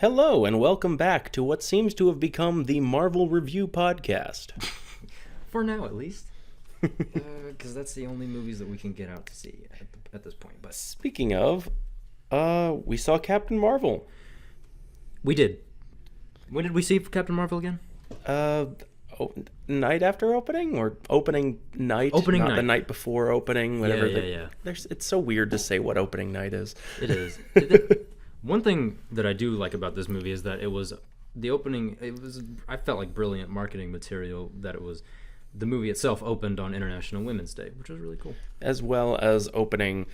Hello, and welcome back to what seems to have become the Marvel Review Podcast. For now, at least. Because that's the only movies that we can get out to see at this point. But Speaking of, we saw Captain Marvel. we did. When did we see Captain Marvel again? Night after opening? Or opening night? Opening not night. the night before opening, whatever. Yeah. It's so weird to say what opening night is. It is. One thing that I do like about this movie is that it was the opening. I felt like brilliant marketing material. That it was. The movie itself opened on International Women's Day, which was really cool. As well as opening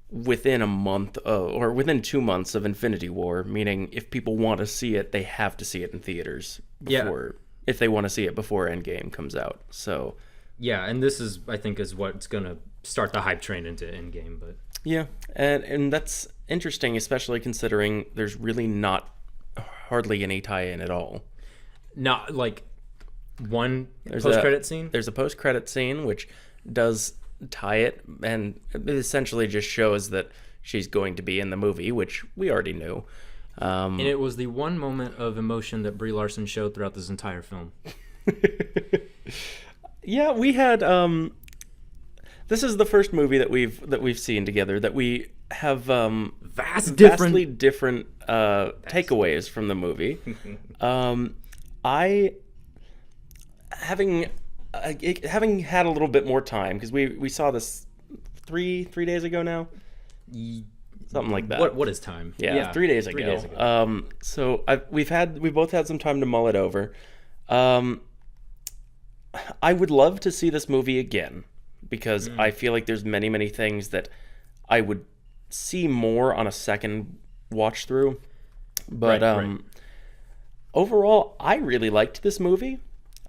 within a month, or within 2 months of Infinity War, meaning if people want to see it, they have to see it in theaters before, if they want to see it before Endgame comes out. So, Yeah, and this is, I think, is what's gonna start the hype train into Endgame. But yeah, and that's interesting, especially considering there's really not hardly any tie-in at all. not like one There's post-credit scene. There's a post-credit scene which does tie it, and it essentially just shows that she's going to be in the movie, which we already knew. And it was the one moment of emotion that Brie Larson showed throughout this entire film. Yeah, we had. This is the first movie that we've seen together that we have vastly different takeaways from the movie. I having had a little bit more time because we saw this three days ago now, something like that. What is time? Yeah, 3 days ago. 3 days ago. So we both had some time to mull it over. I would love to see this movie again because I feel like there's many things that I would see more on a second watch through. But Right. overall, I really liked this movie.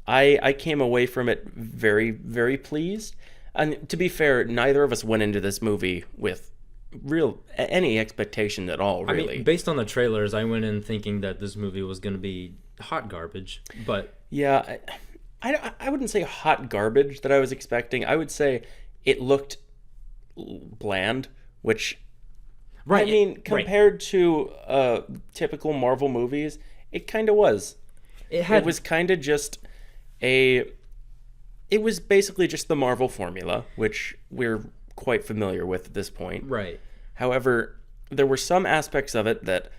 I came away from it very pleased. And to be fair, neither of us went into this movie with any expectation at all, really. I mean, based on the trailers, I went in thinking that this movie was going to be hot garbage, but Yeah, I wouldn't say hot garbage that I was expecting. I would say it looked bland, which, right. I mean, compared to typical Marvel movies, it kind of was. It was kind of just it was basically just the Marvel formula, which we're quite familiar with at this point. right. However, there were some aspects of it that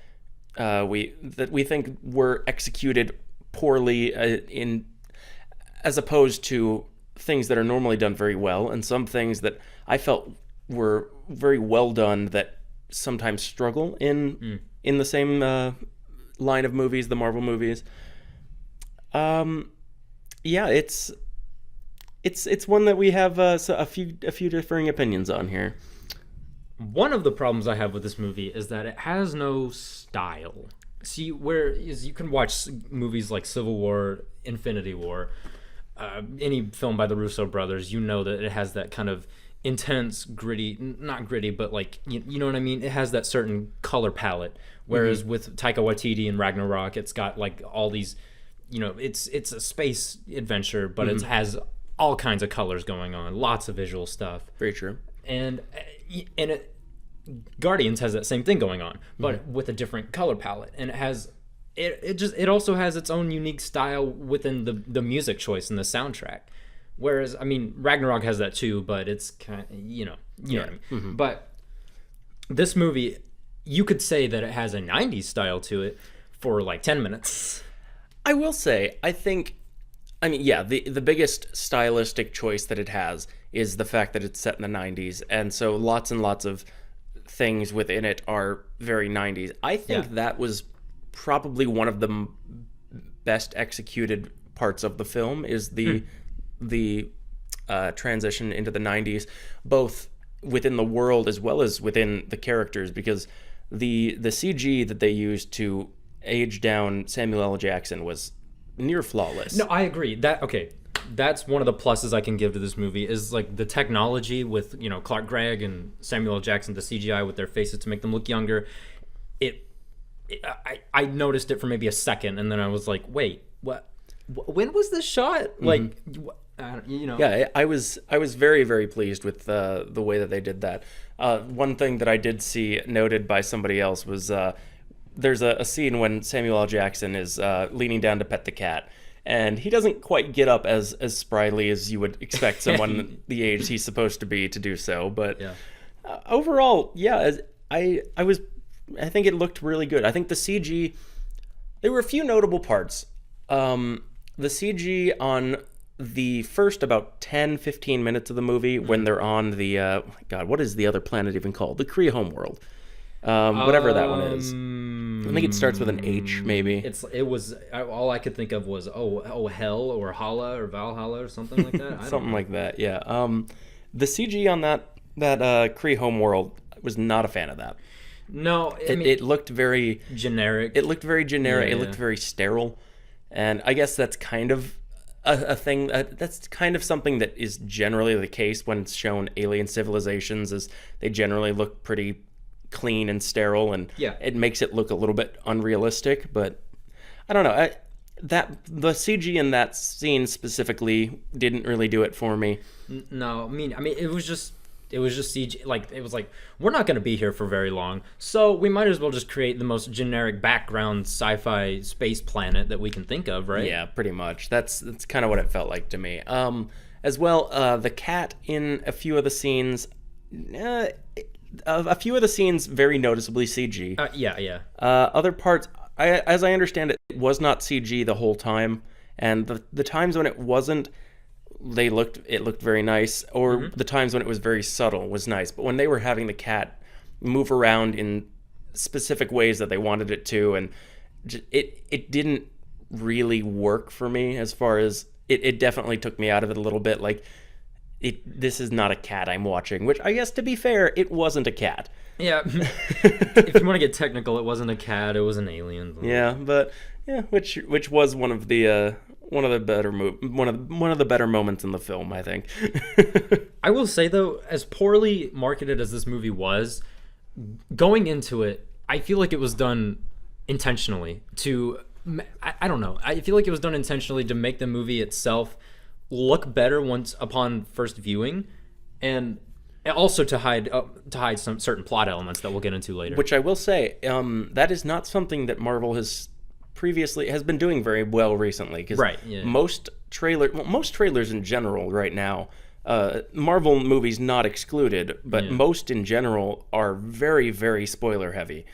we think were executed poorly as opposed to things that are normally done very well, and some things that I felt were very well done that sometimes struggle in the same line of movies, the Marvel movies. Yeah, it's one that we have a few differing opinions on here. One of the problems I have with this movie is that it has no style. See, whereas you can watch movies like Civil War, Infinity War, any film by the Russo brothers, you know that it has that kind of intense, gritty, not gritty, but like, you know what I mean? It has that certain color palette. Whereas with Taika Waititi and Ragnarok, it's got like all these, it's a space adventure, but it has all kinds of colors going on, lots of visual stuff. Very true. And Guardians has that same thing going on, but with a different color palette, and it also has its own unique style within the music choice and the soundtrack. Whereas, I mean, Ragnarok has that too, but it's kind of, you know what I mean. But this movie, you could say that it has a 90s style to it for like 10 minutes. I will say, the biggest stylistic choice that it has is the fact that it's set in the 90s, and so lots and lots of things within it are very 90s. I think that was probably one of the best executed parts of the film is the transition into the 90s, both within the world as well as within the characters, because the CG that they used to age down Samuel L. Jackson was near flawless. No, I agree. That's one of the pluses I can give to this movie is like the technology with Clark Gregg and Samuel L. Jackson, the CGI with their faces to make them look younger. I noticed it for maybe a second, and then I was like, wait, what? When was this shot? Like, Yeah, I was very pleased with the way that they did that. One thing that I did see noted by somebody else was there's a scene when Samuel L. Jackson is leaning down to pet the cat, and he doesn't quite get up as spryly as you would expect someone the age he's supposed to be to do so. But Yeah. overall, yeah, I think it looked really good. I think the CG, there were a few notable parts. The CG on the first about 10-15 minutes of the movie when they're on the God, what is the other planet even called? The Kree homeworld. Whatever that one is. I think it starts with an H, maybe. All I could think of was Hell or Hala or Valhalla or something like that. Something like that, yeah. The CG on that Kree homeworld, I was not a fan of that. No, It looked very generic. It looked very generic. Yeah, It looked very sterile, and I guess that's kind of a thing. That's kind of something that is generally the case when it's shown alien civilizations, is they generally look pretty clean and sterile, and Yeah. it makes it look a little bit unrealistic. But I don't know. The CG in that scene specifically didn't really do it for me. No, it was just CG. Like, it was like, we're not going to be here for very long, so we might as well just create the most generic background sci-fi space planet that we can think of, right? Yeah, pretty much. That's kind of what it felt like to me. As well, the cat in a few of the scenes, very noticeably CG. Yeah. Other parts, as I understand it, it was not CG the whole time, and the times when it wasn't, it looked very nice, or the times when it was very subtle was nice. But when they were having the cat move around in specific ways that they wanted it to, and it didn't really work for me, as far as it definitely took me out of it a little bit. Like, this is not a cat I'm watching, which I guess, to be fair, it wasn't a cat. Yeah. If you want to get technical, it wasn't a cat, it was an alien. Yeah, but yeah, which was one of the better moments in the film, I think. I will say, though, as poorly marketed as this movie was, going into it, I feel like it was done intentionally to, I don't know, I feel like it was done intentionally to make the movie itself look better once upon first viewing, and also to hide some certain plot elements that we'll get into later. Which I will say, that is not something that Marvel has been doing very well recently. Because right, yeah. most trailers in general right now, Marvel movies not excluded, but most in general are very, very spoiler heavy.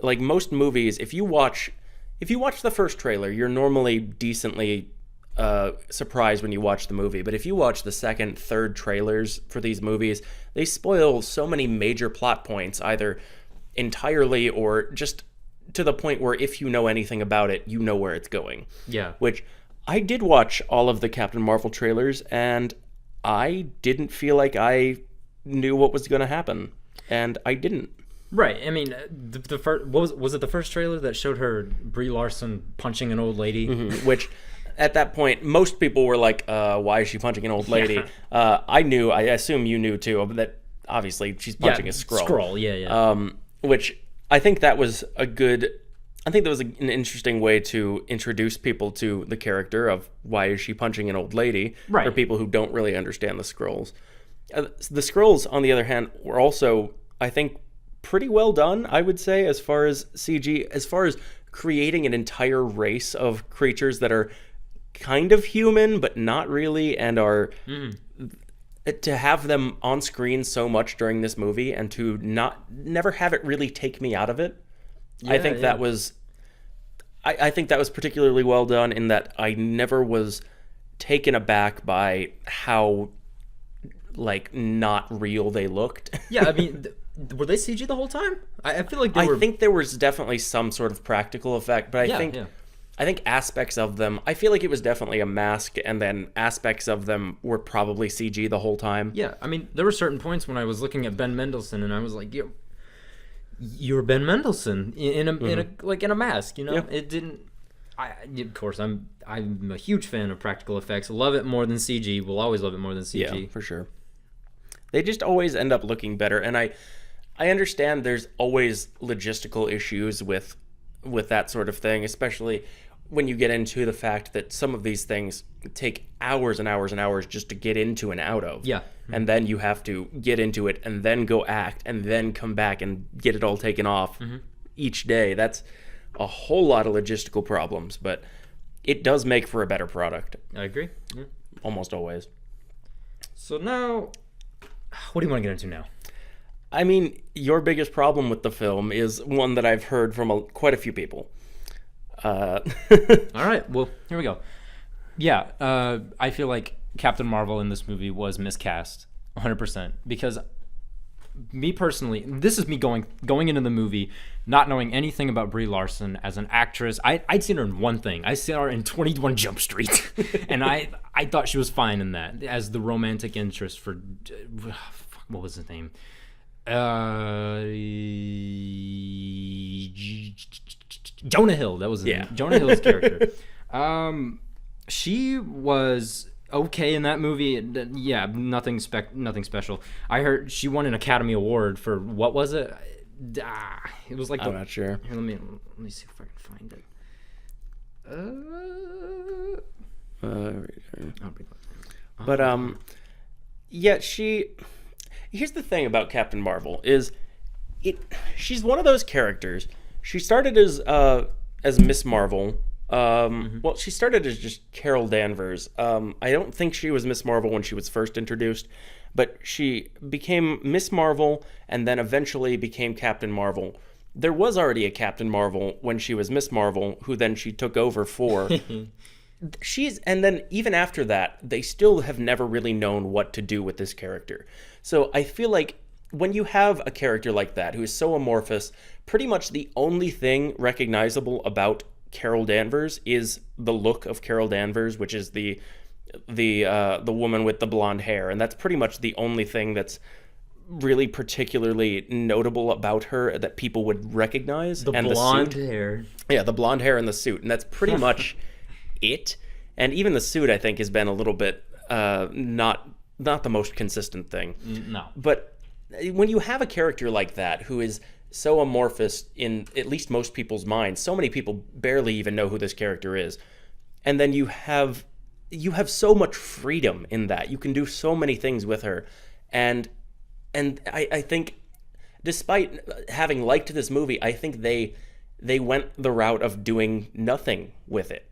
Like, most movies, if you watch the first trailer, you're normally decently surprised when you watch the movie. But if you watch the second, third trailers for these movies, they spoil so many major plot points, either entirely or just to the point where if you know anything about it, you know where it's going. Yeah. Which, I did watch all of the Captain Marvel trailers, and I didn't feel like I knew what was going to happen. And I didn't. Right. I mean, the first, was it the first trailer that showed her, Brie Larson, punching an old lady? Which, at that point, most people were like, why is she punching an old lady? Yeah. I assume you knew too, that obviously she's punching a Skrull. Skrull, yeah. Which I think that was an interesting way to introduce people to the character of why is she punching an old lady, right, for people who don't really understand the Skrulls. The Skrulls, on the other hand, were also, I think, pretty well done, I would say, as far as CG, as far as creating an entire race of creatures that are kind of human but not really, and are to have them on screen so much during this movie and to never have it really take me out of it. I think that was particularly well done, in that I never was taken aback by how, like, not real they looked. Yeah, I mean, were they CG the whole time? I feel like I think there was definitely some sort of practical effect, but I think aspects of them, I feel like it was definitely a mask, and then aspects of them were probably CG the whole time. Yeah, I mean, there were certain points when I was looking at Ben Mendelsohn, and I was like, you're Ben Mendelsohn in a mask, you know? Yeah. It didn't. Of course, I'm a huge fan of practical effects. Love it more than CG. Will always love it more than CG. Yeah, for sure. They just always end up looking better, and I understand there's always logistical issues with that sort of thing, especially when you get into the fact that some of these things take hours and hours and hours just to get into and out of. Yeah. And then you have to get into it and then go act and then come back and get it all taken off. each day, that's a whole lot of logistical problems, but it does make for a better product, I agree. Yeah. almost always. So now, what do you want to get into now? I mean, your biggest problem with the film is one that I've heard from quite a few people. All right, well, here we go. Yeah, I feel like Captain Marvel in this movie was miscast 100% because me personally, this is me going into the movie not knowing anything about Brie Larson as an actress. I'd seen her in one thing. I saw her in 21 Jump Street, and I thought she was fine in that as the romantic interest for what was his name? Jonah Hill. That was his name. Jonah Hill's character. She was okay in that movie. Yeah, nothing special. I heard she won an Academy Award for what was it? It was like I'm not sure. Here, let me see if I can find it. But yeah, here's the thing about Captain Marvel is she's one of those characters. She started as Miss Marvel. Well, she started as just Carol Danvers. I don't think she was Miss Marvel when she was first introduced, but she became Miss Marvel and then eventually became Captain Marvel. There was already a Captain Marvel when she was Miss Marvel, who then she took over for. And then even after that, they still have never really known what to do with this character. So I feel like when you have a character like that who is so amorphous, pretty much the only thing recognizable about Carol Danvers is the look of Carol Danvers, which is the woman with the blonde hair, and that's pretty much the only thing that's really particularly notable about her that people would recognize. The blonde hair. Yeah, the blonde hair and the suit, and that's pretty much it. And even the suit, I think, has been a little bit not the most consistent thing. No. But when you have a character like that who is so amorphous in at least most people's minds, so many people barely even know who this character is, and then you have so much freedom in that. You can do so many things with her, and I think, despite having liked this movie, I think they went the route of doing nothing with it,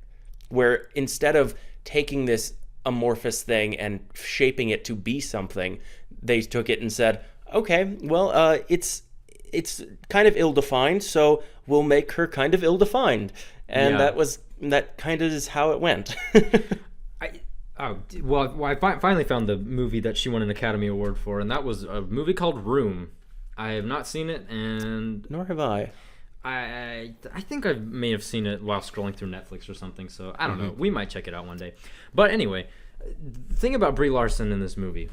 where instead of taking this amorphous thing and shaping it to be something, they took it and said, okay, well, it's kind of ill-defined, so we'll make her kind of ill-defined. And that kind of is how it went. I finally found the movie that she won an Academy Award for, and that was a movie called Room. I have not seen it, and Nor have I. I think I may have seen it while scrolling through Netflix or something, so I don't know. We might check it out one day. But anyway, the thing about Brie Larson in this movie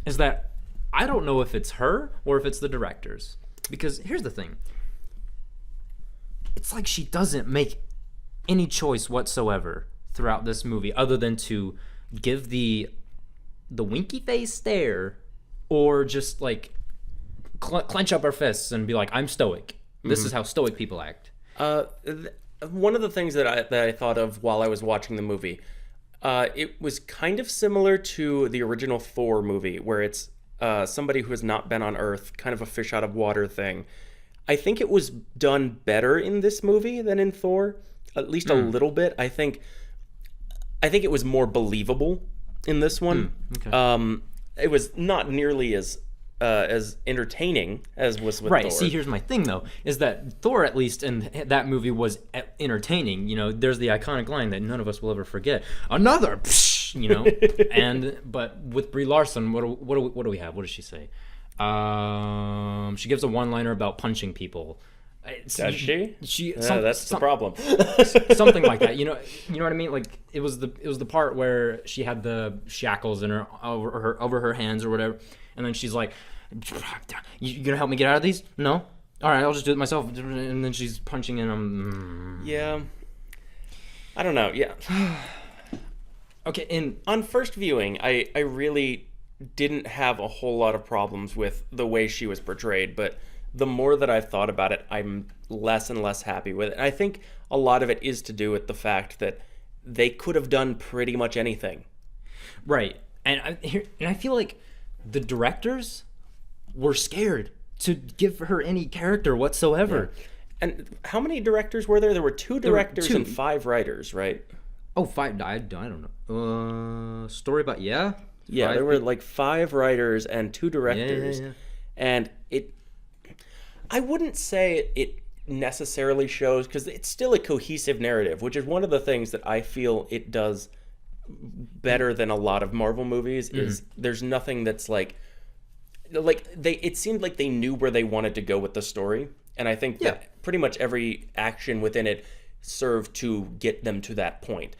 is that I don't know if it's her or if it's the directors. Because here's the thing. It's like she doesn't make any choice whatsoever throughout this movie other than to give the winky face stare or just like clench up her fists and be like, I'm stoic. This is how stoic people act. One of the things that I thought of while I was watching the movie, it was kind of similar to the original Thor movie, where it's somebody who has not been on Earth, kind of a fish out of water thing. I think it was done better in this movie than in Thor, at least a little bit. I think it was more believable in this one. Okay. It was not nearly as entertaining as was with Thor. Right. See, here's my thing though, is that Thor, at least in that movie, was entertaining. You know, there's the iconic line that none of us will ever forget. Another, psh, you know. But with Brie Larson, what do we have? What does she say? She gives a one-liner about punching people. Does she? That's the problem. Something like that. You know what I mean? Like it was the part where she had the shackles in her over her hands or whatever. And then she's like, you gonna help me get out of these? No? All right, I'll just do it myself. And then she's punching in them. Yeah. I don't know. Yeah. Okay, and on first viewing, I really didn't have a whole lot of problems with the way she was portrayed. But the more that I've thought about it, I'm less and less happy with it. And I think a lot of it is to do with the fact that they could have done pretty much anything. Right. And I feel like the directors were scared to give her any character whatsoever. And how many directors were there? There were two were directors two. and 5 writers, right? Oh, five. I don't know. Story about Yeah, five there were like 5 writers and 2 directors. Yeah. And I wouldn't say it necessarily shows, because it's still a cohesive narrative, which is one of the things that I feel it does better than a lot of Marvel movies. Is there's nothing that's like they, it seemed like they knew where they wanted to go with the story, and I think that pretty much every action within it served to get them to that point.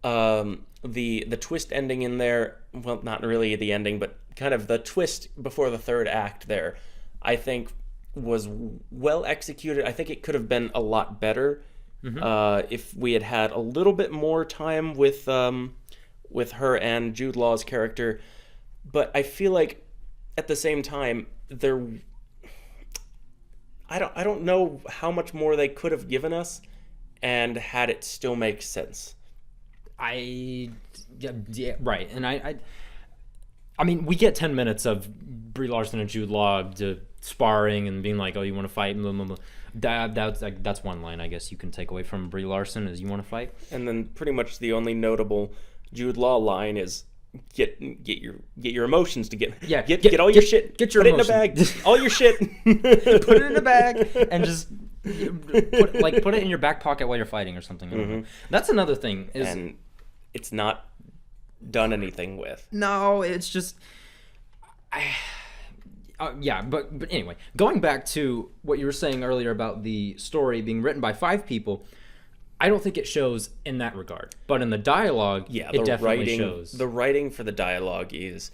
The twist ending in there, well, not really the ending, but kind of the twist before the third act there, I think was well executed. I think it could have been a lot better if we had had a little bit more time with her and Jude Law's character. But I feel like at the same time, I don't know how much more they could have given us and had it still make sense. Yeah, right. And I mean, we get 10 minutes of Brie Larson and Jude Law sparring and being like, "Oh, you want to fight?" Blah, blah, blah. That's one line I guess you can take away from Brie Larson is, "You want to fight?" And then pretty much the only notable Jude Law line is get your emotions together. Yeah, get all your shit. Get your put emotions. it in a bag. All your shit. Put it in a bag and just put it in your back pocket while you're fighting or something. I don't know. That's another thing. And it's not done anything with. No, it's just, yeah. But anyway, going back to what you were saying earlier about the story being written by 5 people, I don't think it shows in that regard. But in the dialogue, it definitely shows. The writing for the dialogue is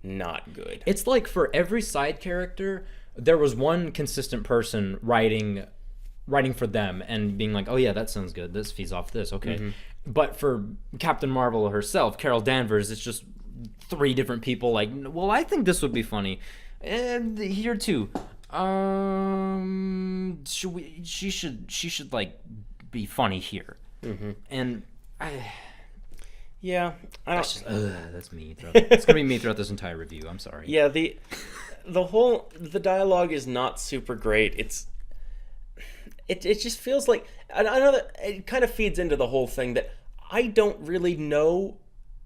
not good. It's like for every side character, there was one consistent person writing for them and being like, "Oh yeah, that sounds good. This feeds off this. Okay." But for Captain Marvel herself, Carol Danvers, it's just 3 different people like, "Well, I think this would be funny." And here too. She should like be funny here. And Yeah, I don't. that's just, that's me. It's gonna be me throughout this entire review. I'm sorry. Yeah, the dialogue is not super great. It just feels like another. It kind of feeds into the whole thing that I don't really know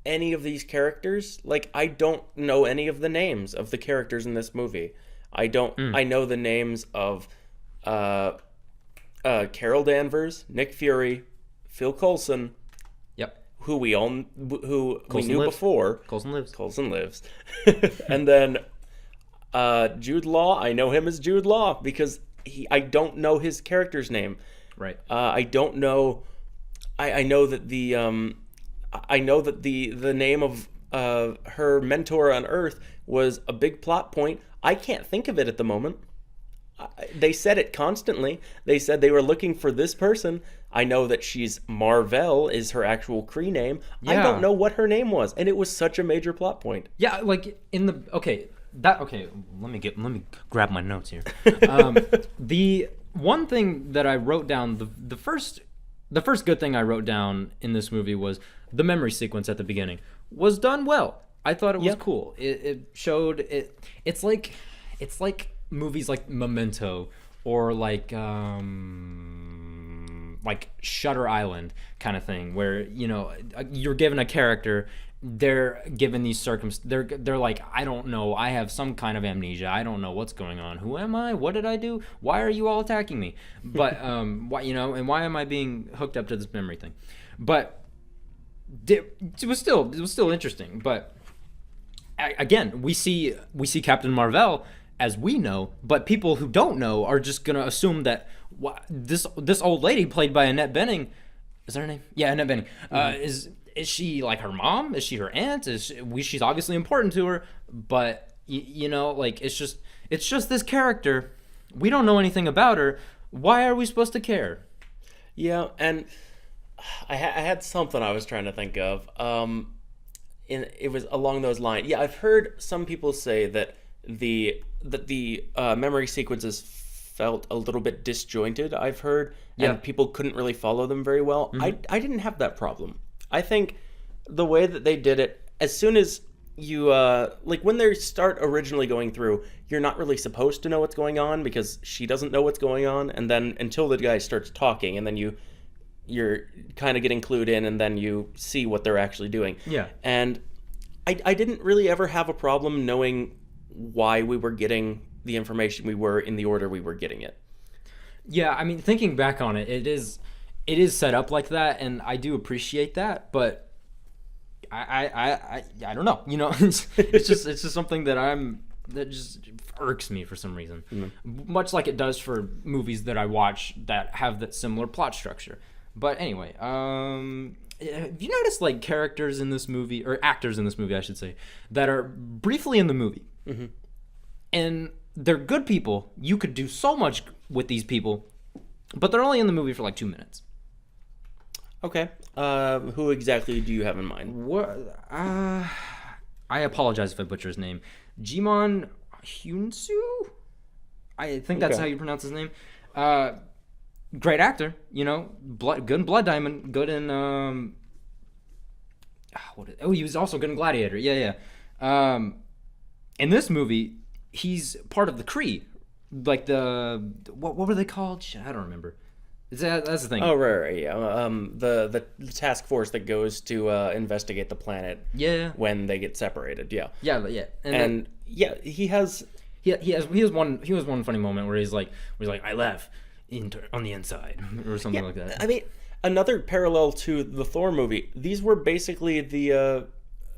any of these characters. Like, I don't know any of the names of the characters in this movie. I don't. I know the names of Carol Danvers, Nick Fury, Phil Coulson, Yep. who we knew lives. before. Coulson lives. Coulson lives. And then Jude Law, I know him as Jude Law because I don't know his character's name. Right. I don't know. I know that the name of her mentor on Earth was a big plot point. I can't think of it at the moment. They said it constantly. They said they were looking for this person. I know that she's Marvel is her actual Kree name. I Yeah. don't know what her name was, and it was such a major plot point. Yeah, like in the let me grab my notes here. The one thing that I wrote down, the first good thing I wrote down in this movie was the memory sequence at the beginning was done well. I thought it was cool. It showed it. It's like movies like Memento or like Shutter Island kind of thing, where you're given a character, they're given these they're like, I don't know, I have some kind of amnesia, I don't know what's going on, who am I, what did I do, why are you all attacking me, but why and why am I being hooked up to this memory thing? But it was still interesting. But again, we see Captain Marvel as we know, but people who don't know are just gonna assume that this old lady played by Annette Bening, is that her name? Yeah, Annette Bening. Is she like her mom? Is she her aunt? She's obviously important to her, but like it's just this character. We don't know anything about her. Why are we supposed to care? Yeah, and I had something I was trying to think of. It was along those lines. Yeah, I've heard some people say that the memory sequences felt a little bit disjointed. I've heard, and people couldn't really follow them very well. I didn't have that problem. I think the way that they did it, as soon as like when they start originally going through, you're not really supposed to know what's going on because she doesn't know what's going on, and then until the guy starts talking, and then you're kind of getting clued in, and then you see what they're actually doing. Yeah. And I didn't really ever have a problem knowing why we were getting the information we were in the order we were getting it. Yeah, I mean, thinking back on it, it is set up like that, and I do appreciate that. But I don't know. You know, it's just something that just irks me for some reason. Much like it does for movies that I watch that have that similar plot structure. But anyway, have you noticed like characters in this movie, or actors in this movie, I should say, that are briefly in the movie, and they're good people. You could do so much with these people, but they're only in the movie for like 2 minutes. Okay. Who exactly do you have in mind? What? I apologize if I butcher his name. Jimon Hyunsu? I think that's Okay. how you pronounce his name. Great actor, you know, good in Blood Diamond, good in he was also good in Gladiator. Yeah. In this movie, he's part of the Kree, like the what were they called? Shit, I don't remember. That's the thing. Oh, right, yeah. The task force that goes to investigate the planet Yeah. when they get separated. Yeah. Yeah. And yeah, he has. He has one funny moment where he's like I laugh on the inside or something like that. I mean, another parallel to the Thor movie. These were basically the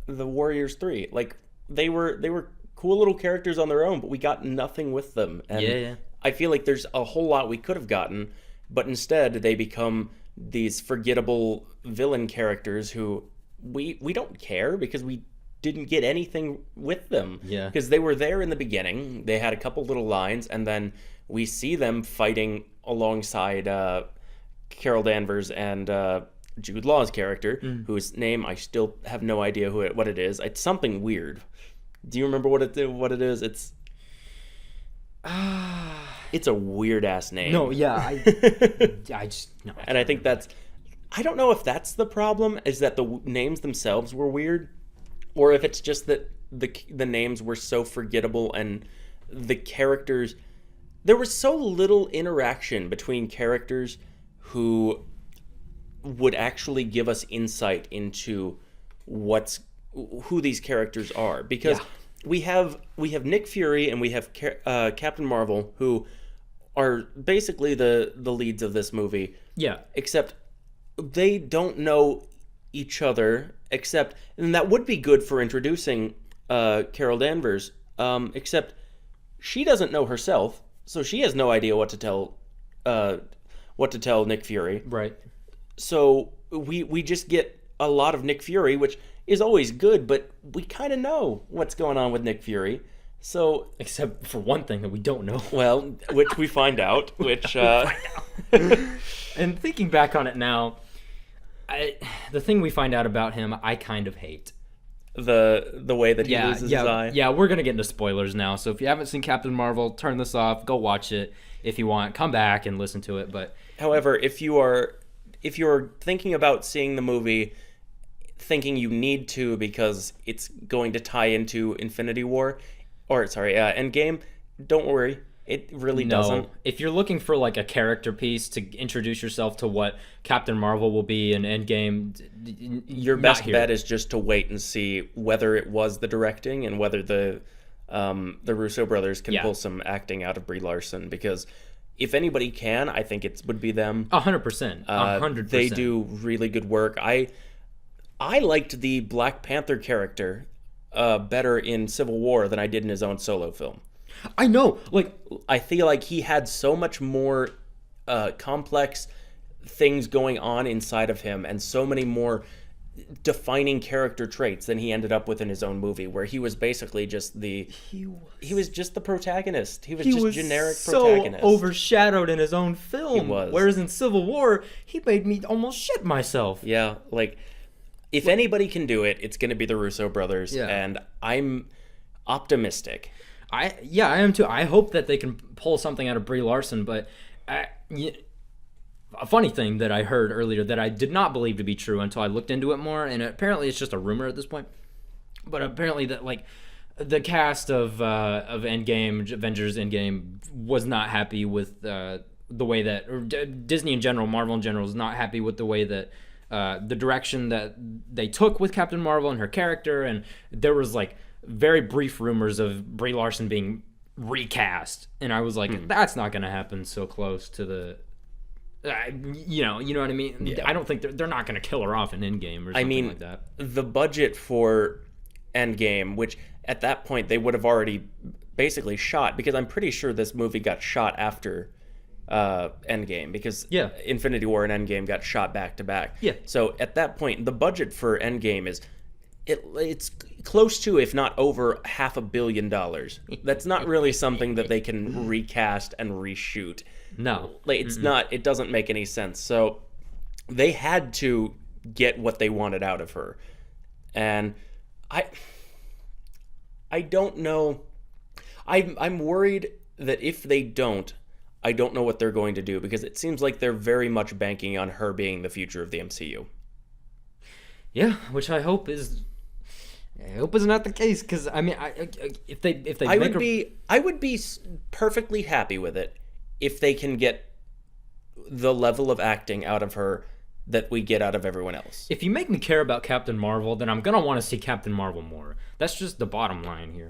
Warriors 3. Like they were cool little characters on their own, but we got nothing with them. And Yeah. I feel like there's a whole lot we could have gotten, but instead they become these forgettable villain characters who we don't care because we didn't get anything with them. Yeah. Because they were there in the beginning. They had a couple little lines, and then we see them fighting alongside Carol Danvers and Jude Law's character, whose name I still have no idea what it is. It's something weird. Do you remember what it is? It's a weird ass name. No, yeah, I just no. And I think I don't know if that's the problem, is that the names themselves were weird, or if it's just that the names were so forgettable and the characters, there was so little interaction between characters who would actually give us insight into who these characters are, because we have Nick Fury and we have Captain Marvel, who are basically the leads of this movie. Yeah. Except they don't know each other, and that would be good for introducing Carol Danvers, except she doesn't know herself, so she has no idea what to tell Nick Fury. Right. So we just get a lot of Nick Fury, which is always good, but we kind of know what's going on with Nick Fury. So, Except for one thing that we don't know. well, which we find out, which And thinking back on it now, the thing we find out about him, I kind of hate. the way that he loses his eye. Yeah, we're gonna get into spoilers now. So if you haven't seen Captain Marvel, turn this off. Go watch it. If you want, come back and listen to it. But However, if you're thinking about seeing the movie, thinking you need to because it's going to tie into Infinity War, or sorry, Endgame, don't worry. It really doesn't. If you're looking for like a character piece to introduce yourself to what Captain Marvel will be in Endgame, Your best bet is just to wait and see whether it was the directing and whether the Russo brothers can pull some acting out of Brie Larson, because if anybody can, I think it would be them. 100%. 100%. They do really good work. I liked the Black Panther character better in Civil War than I did in his own solo film. I know. Like, I feel like he had so much more complex things going on inside of him, and so many more defining character traits than he ended up with in his own movie, where he was basically just he was just the protagonist. He was just generic protagonist. So overshadowed in his own film. He was. Whereas in Civil War, he made me almost shit myself. Yeah, like if anybody can do it, it's going to be the Russo brothers, Yeah. and I'm optimistic. I am too. I hope that they can pull something out of Brie Larson, but a funny thing that I heard earlier that I did not believe to be true until I looked into it more, and apparently it's just a rumor at this point. but apparently that like the cast of Endgame, Avengers Endgame, was not happy with the way that, or Disney in general, Marvel in general, is not happy with the way that the direction that they took with Captain Marvel and her character, and there was like very brief rumors of Brie Larson being recast, and I was like, that's not going to happen so close to the. You know what I mean? Yeah. I don't think they're not going to kill her off in Endgame or something like that. The budget for Endgame, which at that point they would have already basically shot, because I'm pretty sure this movie got shot after Endgame, because Infinity War and Endgame got shot back to back. Yeah. So at that point, the budget for Endgame is it's close to, if not over, $500 million. That's not really something that they can recast and reshoot. No, like it's not. It doesn't make any sense. So they had to get what they wanted out of her, and I don't know. I'm worried that if they don't, I don't know what they're going to do, because it seems like they're very much banking on her being the future of the MCU. Yeah, which I hope is not the case, because I mean, if they I would be perfectly happy with it if they can get the level of acting out of her that we get out of everyone else. If you make me care about Captain Marvel, then I'm gonna want to see Captain Marvel more. That's just the bottom line here.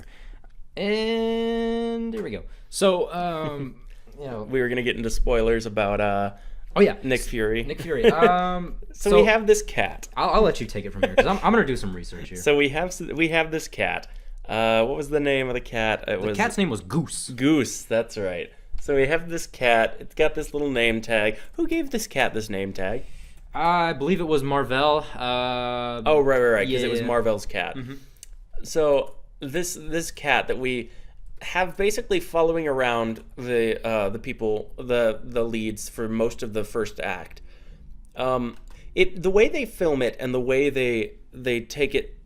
And here we go. So, we were gonna get into spoilers about Nick Fury. Nick Fury. So we have this cat. I'll let you take it from here, because I'm gonna do some research here. So we have this cat. What was the name of the cat? The cat's name was Goose. Goose. That's right. So we have this cat. It's got this little name tag. Who gave this cat this name tag? I believe it was Marvel. Oh, right. Because it was Marvel's cat. Mm-hmm. So this cat that we have basically following around the people, the leads for most of the first act. The way they film it and the way they take it,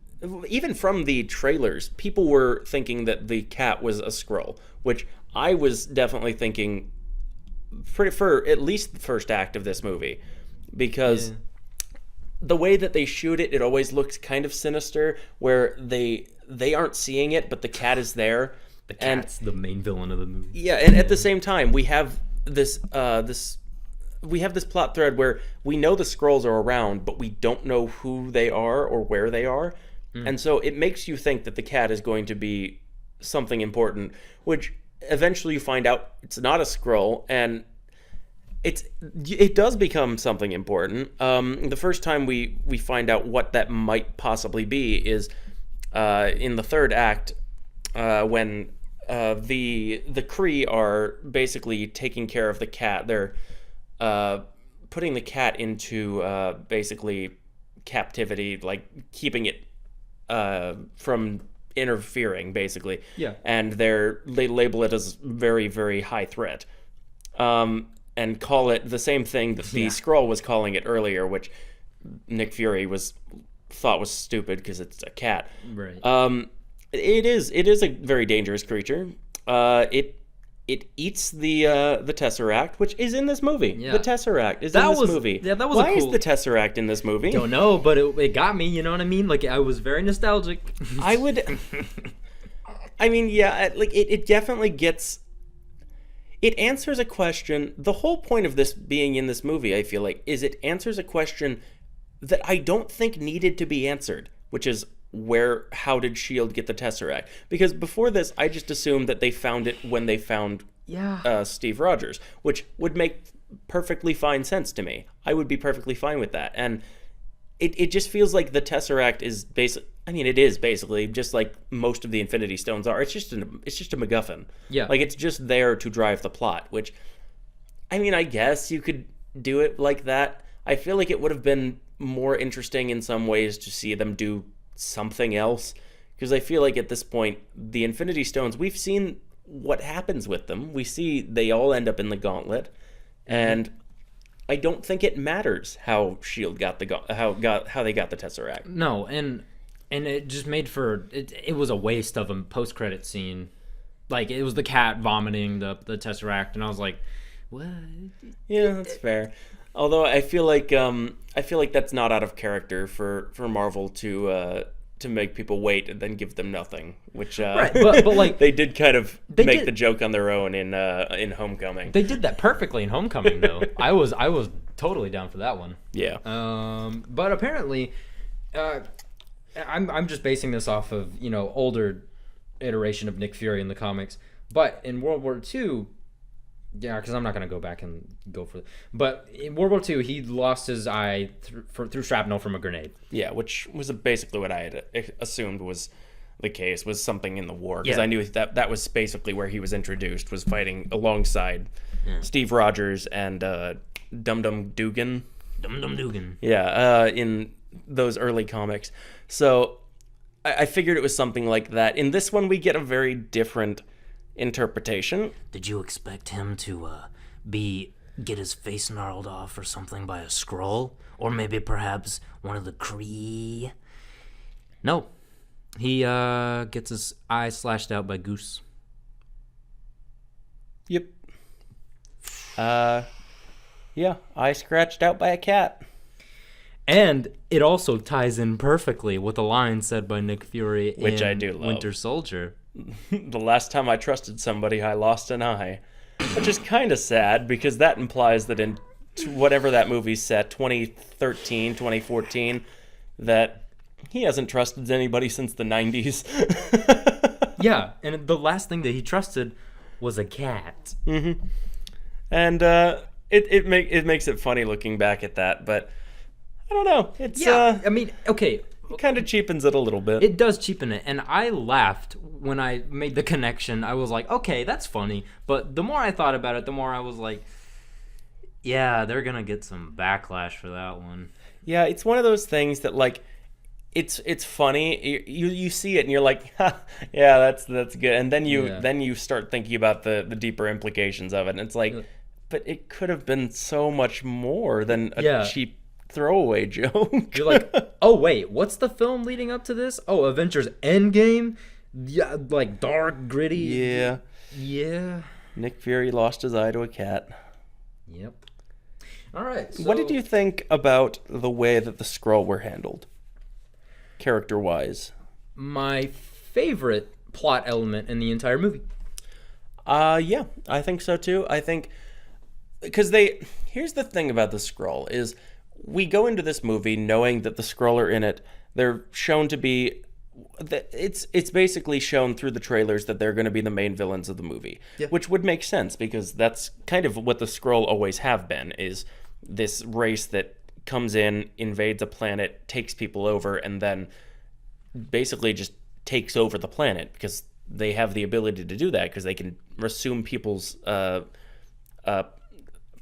even from the trailers, people were thinking that the cat was a Skrull, which I was definitely thinking for at least the first act of this movie, because the way that they shoot it, it always looks kind of sinister, where they aren't seeing it, but the cat is there. The cat's the main villain of the movie. Yeah, and at the same time, we have this plot thread where we know the Skrulls are around, but we don't know who they are or where they are. And so it makes you think that the cat is going to be something important, which eventually you find out it's not a Skrull, and it does become something important. The first time we find out what that might possibly be is in the third act, when the Kree are basically taking care of the cat. They're putting the cat into basically captivity, like keeping it from interfering, basically. Yeah. And they label it as very, very high threat. And call it the same thing that the Skrull was calling it earlier, which Nick Fury thought was stupid because it's a cat. Right. It is a very dangerous creature. It eats the Tesseract, which is in this movie. Yeah. The Tesseract is in this movie. Yeah, that was Why is the Tesseract in this movie? Don't know, but it got me. You know what I mean? Like, I was very nostalgic. It definitely gets. It answers a question. The whole point of this being in this movie, I feel like, is it answers a question that I don't think needed to be answered, which is how did S.H.I.E.L.D. get the Tesseract? Because before this, I just assumed that they found it when they found Steve Rogers, which would make perfectly fine sense to me. I would be perfectly fine with that. And it just feels like the Tesseract is it is basically just like most of the Infinity Stones are. It's just a MacGuffin. Yeah. Like, it's just there to drive the plot, which, I guess you could do it like that. I feel like it would have been more interesting in some ways to see them do something else, because I feel like at this point, the Infinity Stones, we've seen what happens with them. We see they all end up in the Gauntlet, and I don't think it matters how S.H.I.E.L.D. got how they got the Tesseract. No, and it just made for it was a waste of a post-credit scene. Like, it was the cat vomiting the Tesseract, and I was like, what? Yeah, that's fair. Although I feel like that's not out of character for Marvel to to make people wait and then give them nothing, which Right, but like they did kind of They make did- the joke on their own in Homecoming. they did that perfectly in Homecoming, though. I was totally down for that one. Yeah. But apparently, I'm just basing this off of older iteration of Nick Fury in the comics. But in World War II, yeah, because I'm not gonna go back and go for it. But in World War II, he lost his eye through shrapnel from a grenade. Yeah, which was basically what I had assumed was the case, was something in the war. Because Yeah. I knew that was basically where he was introduced, was fighting alongside Steve Rogers and Dum Dum Dugan. Dum Dum Dugan. Yeah, in those early comics. So I figured it was something like that. In this one, we get a very different interpretation. Did you expect him to get his face gnarled off or something by a scroll? Or maybe perhaps one of the Kree? No, he gets his eye slashed out by Goose. Yep. Yeah, eye scratched out by a cat. And it also ties in perfectly with a line said by Nick Fury Which in I do love. Winter Soldier. The last time I trusted somebody, I lost an eye. Which is kind of sad, because that implies that in whatever that movie's set, 2013, 2014, that he hasn't trusted anybody since the 90s. Yeah, and the last thing that he trusted was a cat. And it makes it funny looking back at that, but I don't know. It's Yeah, I mean, okay, kind of cheapens it a little bit. it does cheapen it, and I laughed when I made the connection. I was like, okay, that's funny. But the more I thought about it, the more I was like, yeah, they're gonna get some backlash for that one. Yeah, it's one of those things that like it's funny. You see it and you're like, ha, yeah, that's good. And then you start thinking about the deeper implications of it, and it's like, but it could have been so much more than a Yeah. cheap throwaway joke. You're like, oh wait, what's the film leading up to this? Oh, Avengers Endgame? Yeah, like dark, gritty. Yeah. Yeah. Nick Fury lost his eye to a cat. Yep. All right. So, What did you think about the way that the Skrull were handled, character-wise? My favorite plot element in the entire movie. Yeah, I think so too. I think because here's the thing about the Skrull is we go into this movie knowing that the Skrull are in it. They're shown to be it's basically shown through the trailers that they're going to be the main villains of the movie, which would make sense because that's kind of what the Skrull always have been, is this race that comes in, invades a planet, takes people over, and then basically just takes over the planet because they have the ability to do that because they can assume people's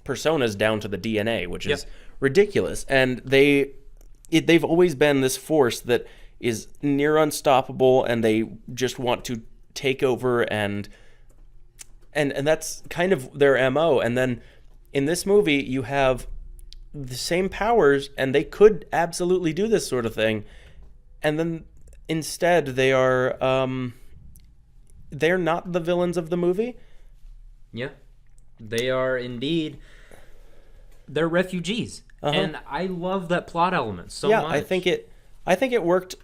personas down to the DNA, which is ridiculous. And they've always been this force that is near unstoppable, and they just want to take over, and that's kind of their MO. And then in this movie, you have the same powers, and they could absolutely do this sort of thing, and then instead they are they're not the villains of the movie. Yeah. They are indeed. They're refugees. And I love that plot element so much. I think it worked.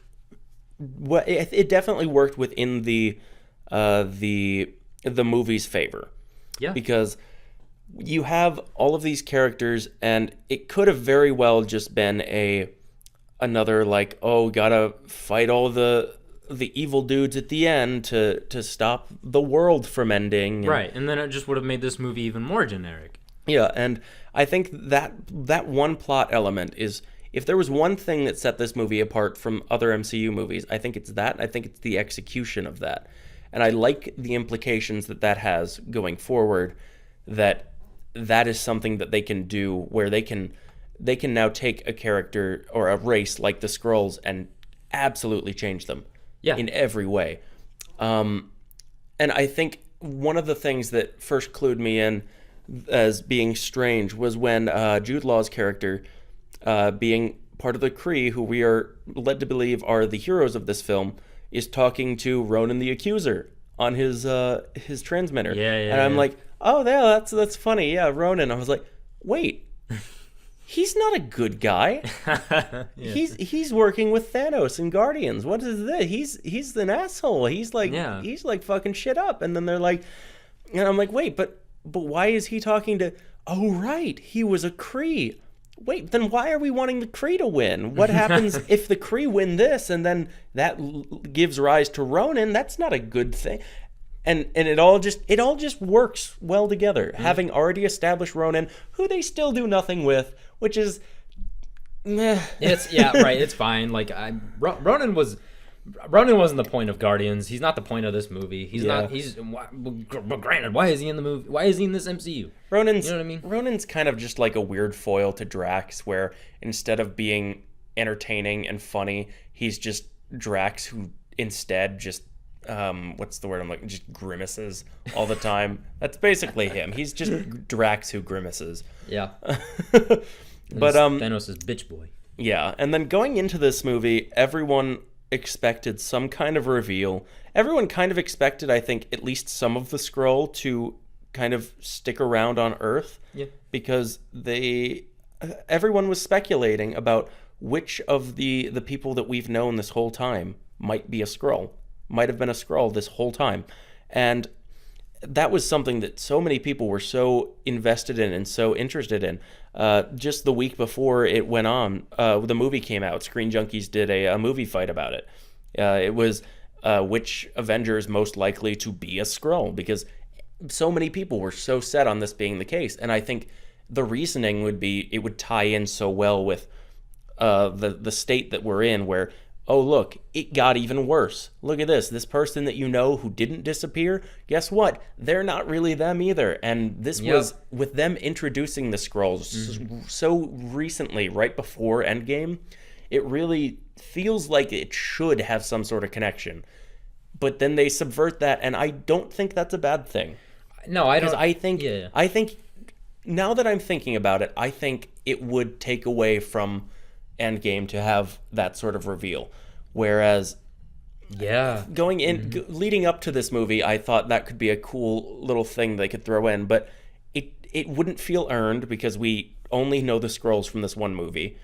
It definitely worked within the movie's favor. Yeah. Because you have all of these characters, and it could have very well just been another like, oh, gotta fight all the evil dudes at the end to stop the world from ending. Right, and then it just would have made this movie even more generic. Yeah, and I think that one plot element is, if there was one thing that set this movie apart from other MCU movies, I think it's that. I think it's the execution of that. And I like the implications that has going forward, that is something that they can do, where they can now take a character or a race like the Skrulls and absolutely change them in every way. And I think one of the things that first clued me in as being strange was when Jude Law's character, being part of the Kree, who we are led to believe are the heroes of this film, is talking to Ronan the Accuser on his transmitter. And I'm like, oh, yeah, that's funny. Yeah, Ronan. I was like, wait, he's not a good guy. He's working with Thanos and Guardians. What is this? He's an asshole. He's like fucking shit up. And then they're like, and I'm like, wait, but why is he talking to? Oh right, he was a Kree. Wait, then why are we wanting the Kree to win? What happens if the Kree win this and then that gives rise to Ronan? That's not a good thing. And it all just works well together. Having already established Ronan, who they still do nothing with, which is meh. It's fine. Like Ronan wasn't the point of Guardians. He's not the point of this movie. But granted, why is he in the movie? Why is he in this MCU? Ronan's, you know what I mean? Ronan's kind of just like a weird foil to Drax, where instead of being entertaining and funny, he's just Drax who instead just what's the word I'm like? Just grimaces all the time. That's basically him. He's just Drax who grimaces. Yeah. But Thanos is bitch boy. Yeah, and then going into this movie, everyone expected some kind of reveal. Everyone kind of expected, I think, at least some of the Skrull to kind of stick around on Earth. Yeah. Because everyone was speculating about which of the people that we've known this whole time might be a Skrull. Might have been a Skrull this whole time. And that was something that so many people were so invested in and so interested in. Just the week before it went on, the movie came out. Screen Junkies did a movie fight about it. It was which Avenger is most likely to be a Skrull, because so many people were so set on this being the case. And I think the reasoning would be it would tie in so well with the state that we're in, where, oh, look, it got even worse. Look at this. This person that you know who didn't disappear, guess what? They're not really them either. And this was with them introducing the Skrulls so recently, right before Endgame, it really feels like it should have some sort of connection. But then they subvert that, and I don't think that's a bad thing. No, I don't. Because I think, now that I'm thinking about it, I think it would take away from Endgame to have that sort of reveal. Whereas going in leading up to this movie, I thought that could be a cool little thing they could throw in, but it wouldn't feel earned because we only know the Skrulls from this one movie.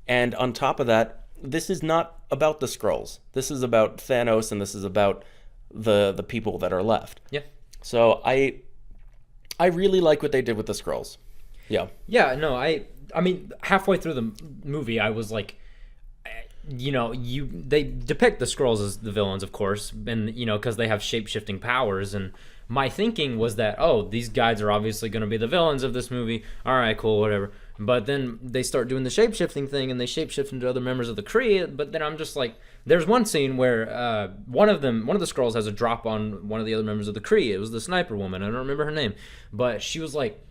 And on top of that, this is not about the Skrulls. This is about Thanos, and this is about the people that are left. Yeah. So I really like what they did with the Skrulls. Yeah. Yeah, no, I mean, halfway through the movie, I was like, they depict the Skrulls as the villains, of course, and, because they have shape-shifting powers, and my thinking was that, oh, these guys are obviously going to be the villains of this movie. All right, cool, whatever. But then they start doing the shape-shifting thing, and they shape-shift into other members of the Kree, but then I'm just like, there's one scene where one of the Skrulls has a drop on one of the other members of the Kree. It was the sniper woman. I don't remember her name, but she was like,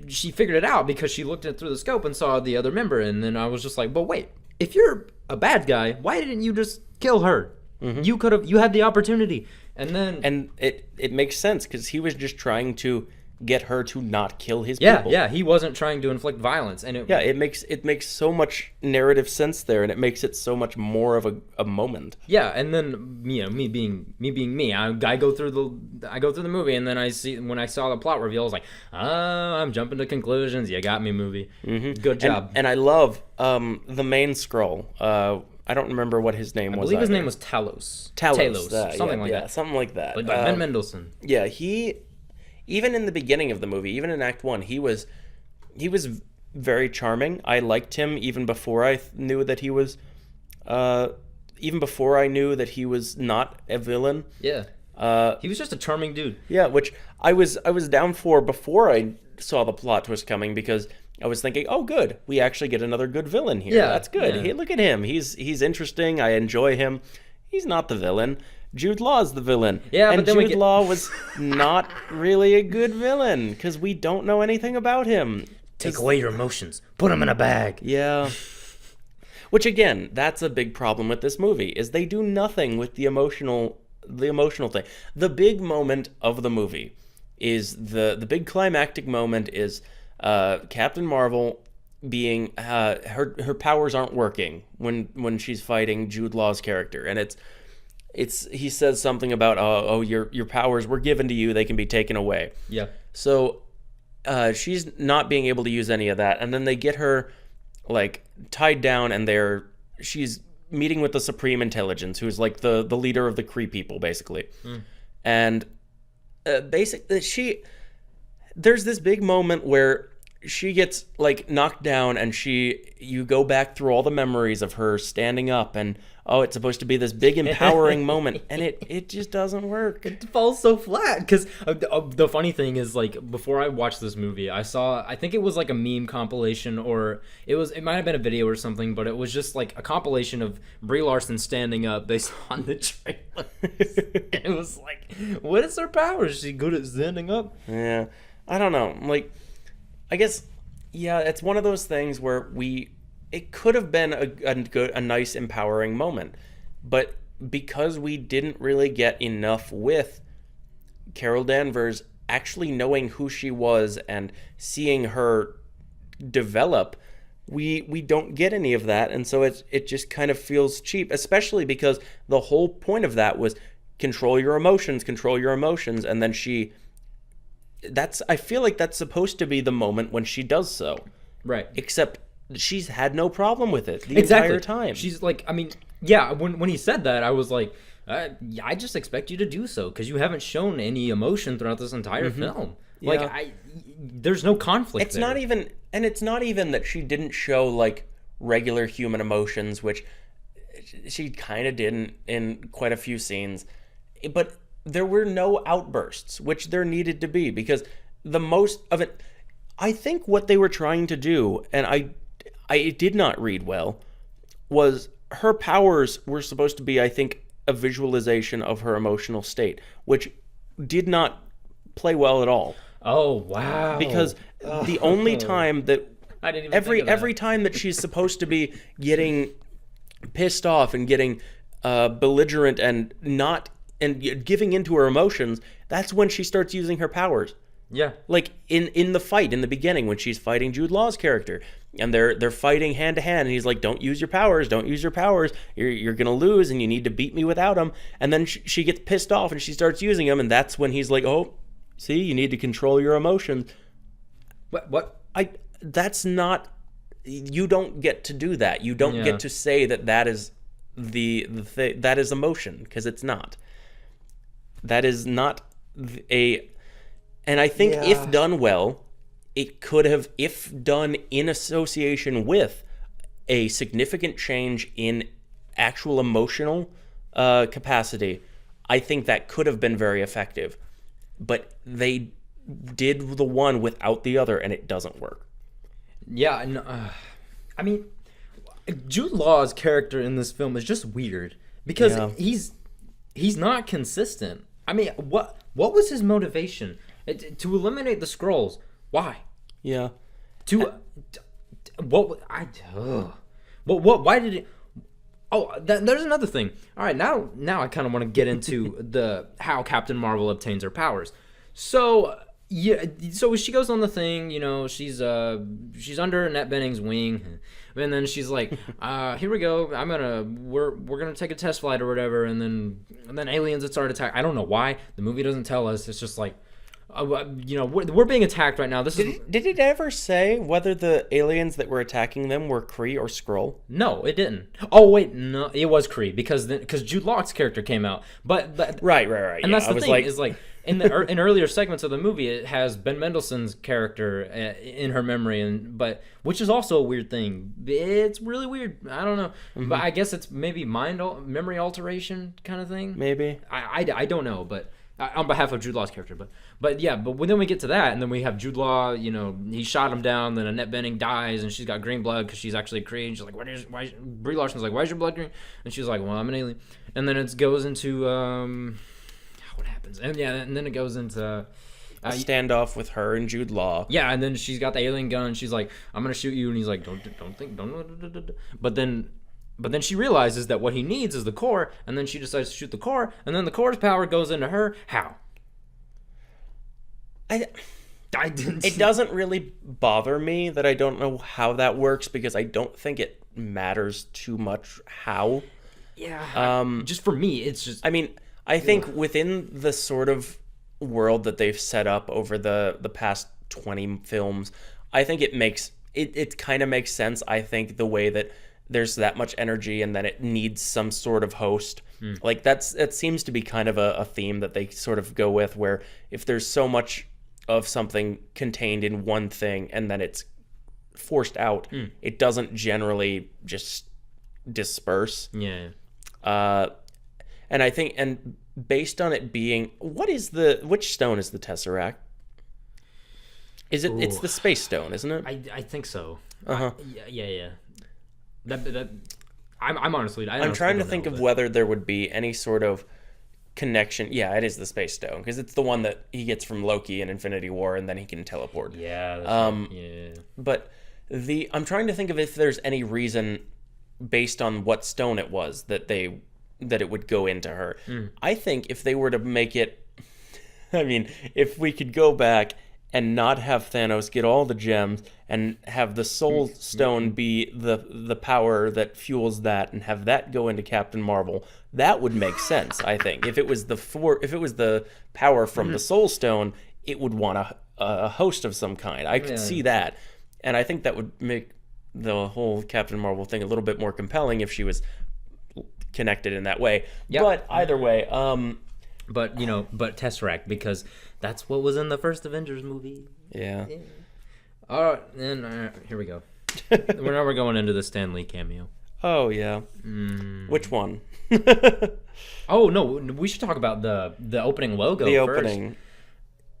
she figured it out because she looked through the scope and saw the other member, and then I was just like, but wait, if you're a bad guy, why didn't you just kill her? Mm-hmm. You had the opportunity. And it makes sense because he was just trying to get her to not kill his people. Yeah, he wasn't trying to inflict violence, and it makes so much narrative sense there, and it makes it so much more of a moment. Yeah, and then me being me, I go through the movie, and then when I saw the plot reveal, I was like, I'm jumping to conclusions. You got me, movie. Mm-hmm. Good job. And I love the main Skrull. I don't remember what his name was. I believe his name was Talos. Something like that. Something like that. Played by Ben Mendelsohn. Yeah, even in the beginning of the movie, even in Act 1, he was very charming. I liked him even before I knew that he was not a villain. Yeah. He was just a charming dude. Yeah, which I was down for before I saw the plot twist coming, because I was thinking, oh, good, we actually get another good villain here. Yeah, that's good. Yeah. Hey, look at him. He's interesting. I enjoy him. He's not the villain. Jude Law's the villain. Yeah, and Jude Law was not really a good villain because we don't know anything about him. Take away your emotions. Put them in a bag. Yeah. Which, again, that's a big problem with this movie, is they do nothing with the emotional thing. The big moment of the movie is the big climactic moment is Captain Marvel being her powers aren't working when she's fighting Jude Law's character, and he says something about your powers were given to you, they can be taken away. Yeah. So she's not being able to use any of that, and then they get her like tied down, and she's meeting with the Supreme Intelligence, who's like the leader of the Kree people, basically. And basically, there's this big moment where she gets like knocked down, and you go back through all the memories of her standing up, and it's supposed to be this big empowering moment, and it just doesn't work. It falls so flat because the funny thing is, like, before I watched this movie, I think it was like a meme compilation, or it might have been a video or something, but it was just like a compilation of Brie Larson standing up based on the trailer. And it was like, what is her power? Is she good at standing up? Yeah, I don't know. Like, I guess, yeah, it's one of those things where it could have been a nice, empowering moment, but because we didn't really get enough with Carol Danvers actually knowing who she was and seeing her develop, we don't get any of that, and so it just kind of feels cheap, especially because the whole point of that was control your emotions, and then I feel like that's supposed to be the moment when she does so. Right. Except she's had no problem with it the Exactly. entire time. She's like, I mean, yeah, when he said that, I was like, I just expect you to do so because you haven't shown any emotion throughout this entire film. Like, Yeah. there's no conflict It's there. not even that she didn't show like regular human emotions, which she kind of did in quite a few scenes, but there were no outbursts, which there needed to be, because the most of it, I think what they were trying to do, and I did not read well, was her powers were supposed to be, I think, a visualization of her emotional state, which did not play well at all. Oh, wow. Because the only time that I didn't even think of that. every time that she's supposed to be getting pissed off and getting belligerent and giving into her emotions, that's when she starts using her powers. Yeah. Like in the fight in the beginning when she's fighting Jude Law's character, and they're fighting hand to hand, and he's like, don't use your powers, you're gonna lose, and you need to beat me without them. And then she gets pissed off and she starts using them, and that's when he's like, oh, see, you need to control your emotions. What? That's not, you don't get to do that. You don't get to say that is that is emotion, because it's not. That is not and I think if done well, it could have, if done in association with a significant change in actual emotional capacity, I think that could have been very effective. But they did the one without the other, and it doesn't work. Yeah, no, I mean, Jude Law's character in this film is just weird because Yeah. he's not consistent. I mean, what was his motivation to eliminate the Skrulls? Why? Yeah. Why did it? Oh, there's another thing. All right, now I kind of want to get into how Captain Marvel obtains her powers. So yeah, so she goes on the thing, she's under Annette Bening's wing, and then she's like, here we go. We're gonna take a test flight or whatever, and then aliens that start attacking. I don't know why. The movie doesn't tell us. It's just like, we're being attacked right now. Did it ever say whether the aliens that were attacking them were Kree or Skrull? No, it didn't. Oh wait, no, it was Kree because Jude Law's character came out. But Right. and that's the thing is like in earlier segments of the movie, it has Ben Mendelsohn's character in her memory, which is also a weird thing. It's really weird. I don't know, but I guess it's maybe memory alteration kind of thing. Maybe. I don't know, but. On behalf of Jude Law's character, but then we get to that, and then we have Jude Law. He shot him down. Then Annette Bening dies, and she's got green blood because she's actually a Kree. And she's like, why? Brie Larson's like, why is your blood green? And she's like, well, I'm an alien. And then it goes into what happens? And then it goes into A standoff with her and Jude Law. yeah, and then she's got the alien gun, and she's like, I'm gonna shoot you, and he's like, don't. But then she realizes that what he needs is the core, and then she decides to shoot the core, and then the core's power goes into her. How? I didn't. It doesn't really bother me that I don't know how that works, because I don't think it matters too much how. Yeah. Just for me, it's just. I mean, I think within the sort of world that they've set up over the past 20 films. I think it kind of makes sense. I think the way that there's that much energy and that it needs some sort of host. Like that seems to be kind of a theme that they sort of go with, where if there's so much of something contained in one thing and then it's forced out, it doesn't generally just disperse. Yeah. And I think, and based on it being, which stone is the Tesseract? It's the Space Stone, isn't it? I think so. Uh-huh. Yeah. I'm honestly. I'm trying to think of whether there would be any sort of connection. Yeah, it is the Space Stone, because it's the one that he gets from Loki in Infinity War, and then he can teleport. Yeah. That's right. Yeah. But I'm trying to think of if there's any reason, based on what stone it was, that it would go into her. I think if they were to make it, I mean, if we could go back and not have Thanos get all the gems and have the Soul Stone be the power that fuels that, and have that go into Captain Marvel, that would make sense. I think if it was the power from the Soul Stone, it would want a host of some kind. I could see that, and I think that would make the whole Captain Marvel thing a little bit more compelling if she was connected in that way. Yep. But either way, but Tesseract, because that's what was in the first Avengers movie. yeah. All right, then here we go. We're going into the Stan Lee cameo. Oh yeah. Which one? Oh no, we should talk about the opening logo. The first. opening.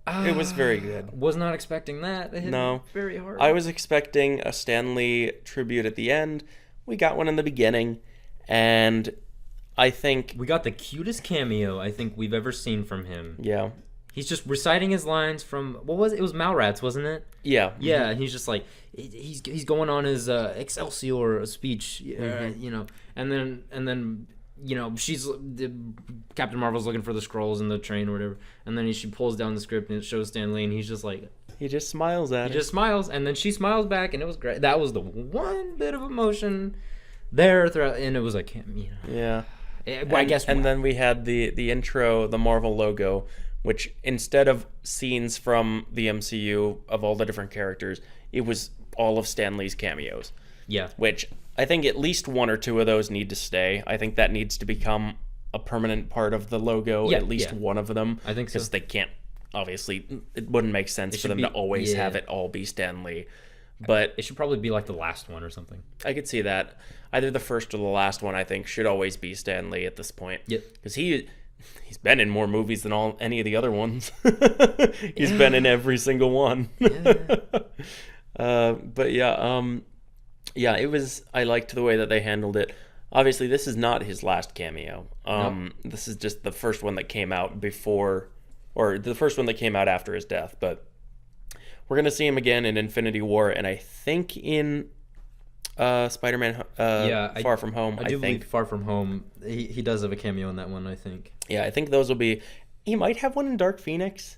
It was very good. Was not expecting that. It hit No. very hard. I was expecting a Stan Lee tribute at the end. We got one in the beginning, and I think, we got the cutest cameo I think we've ever seen from him. yeah, He's just reciting his lines from, what was it? It was Mallrats, wasn't it? yeah, Yeah, and he's just like, he's going on his Excelsior speech, and then Captain Marvel's looking for the scrolls in the train or whatever, and then she pulls down the script and it shows Stan Lee, and he's just like, he just smiles at he it. just smiles, and then she smiles back, and it was great. That was the one bit of emotion there throughout, and it was like, Yeah. I guess. And then we had the intro, the Marvel logo, which instead of scenes from the MCU of all the different characters, it was all of Stan Lee's cameos. Yeah. Which I think at least one or two of those need to stay. I think that needs to become a permanent part of the logo, Yeah, at least yeah. one of them. I think so. Because they can't, obviously, it wouldn't make sense for should them be- to always yeah. have it all be Stan Lee. But It should probably be like the last one or something. I could see that. Either the first or the last one, I think, should always be Stan Lee at this point. Yep. Because he's been in more movies than any of the other ones. He's been in every single one. But yeah, it was. I liked the way that they handled it. Obviously, this is not his last cameo. This is just the first one that came out before, or the first one that came out after his death. But we're gonna see him again in Infinity War, and I think in Spider-Man Far From Home. I do believe Far From Home. He does have a cameo in that one, I think. Yeah, I think those will be. He might have one in Dark Phoenix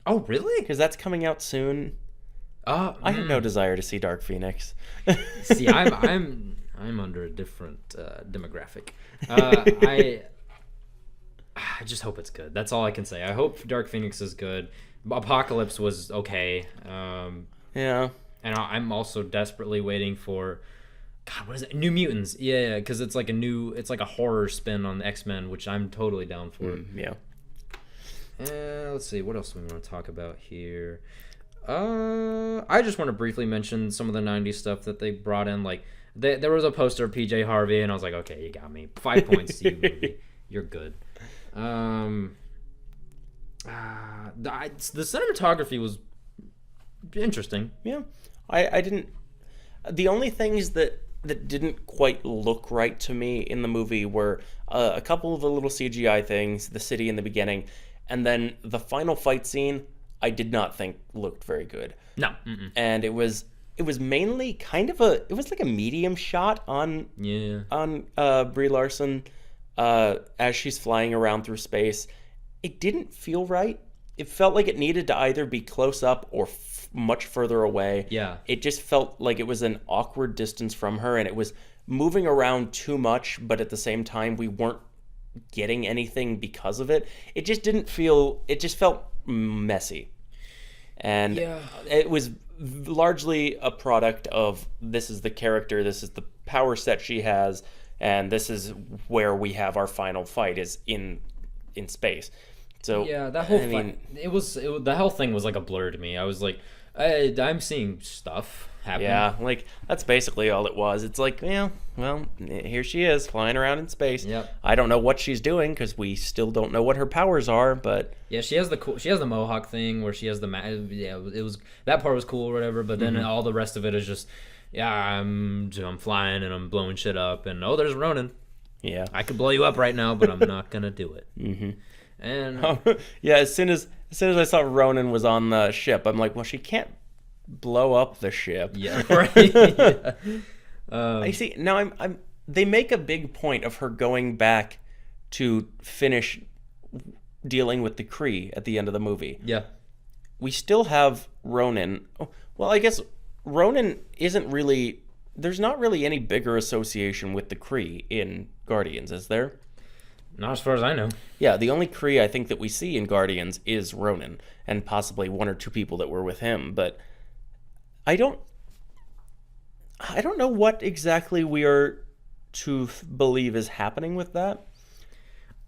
Oh, really? because that's coming out soon. I have no desire to see Dark Phoenix. See, I'm under a different demographic. I just hope it's good. That's all I can say. I hope Dark Phoenix is good. Apocalypse was okay. Yeah. And I'm also desperately waiting for, God, what is it? New Mutants. Yeah, because it's like a horror spin on the X-Men, which I'm totally down for. Yeah. Let's see, what else do we want to talk about here? I just want to briefly mention some of the 90s stuff that they brought in. Like, there was a poster of PJ Harvey, and I was like, okay, you got me. 5 points to you, movie. You're good. The cinematography was interesting. Yeah. I didn't. The only things that didn't quite look right to me in the movie were a couple of the little CGI things, the city in the beginning, and then the final fight scene. I did not think looked very good. No. And it was mainly kind of it was like a medium shot on Brie Larson as she's flying around through space. It didn't feel right. It felt like it needed to either be close up or much further away. Yeah. It just felt like it was an awkward distance from her, and it was moving around too much, but at the same time we weren't getting anything because of it. It just didn't feel. It just felt messy. and Yeah. it was largely a product of this is the character, this is the power set she has, and this is where we have our final fight is in space. So Yeah, that whole I mean, fight, the whole thing was like a blur to me. I was like, I'm seeing stuff happen. yeah, like that's basically all it was. It's like, yeah, well, here she is flying around in space. Yep. I don't know what she's doing because we still don't know what her powers are, but Yeah, she has the mohawk thing where she has the yeah, it was that part was cool or whatever, but then all the rest of it is just yeah, I'm flying and I'm blowing shit up and oh, there's Ronan. yeah. I could blow you up right now, but I'm not going to do it. And Yeah, as soon as I saw Ronan was on the ship, I'm like, well, she can't blow up the ship. yeah, right. Yeah. I see. Now I'm. They make a big point of her going back to finish dealing with the Kree at the end of the movie. Yeah. We still have Ronan. Oh, well, I guess Ronan isn't really. There's not really any bigger association with the Kree in Guardians, is there? Not as far as I know. Yeah, the only Kree I think that we see in Guardians is Ronan, and possibly one or two people that were with him. But I don't know what exactly we are to believe is happening with that.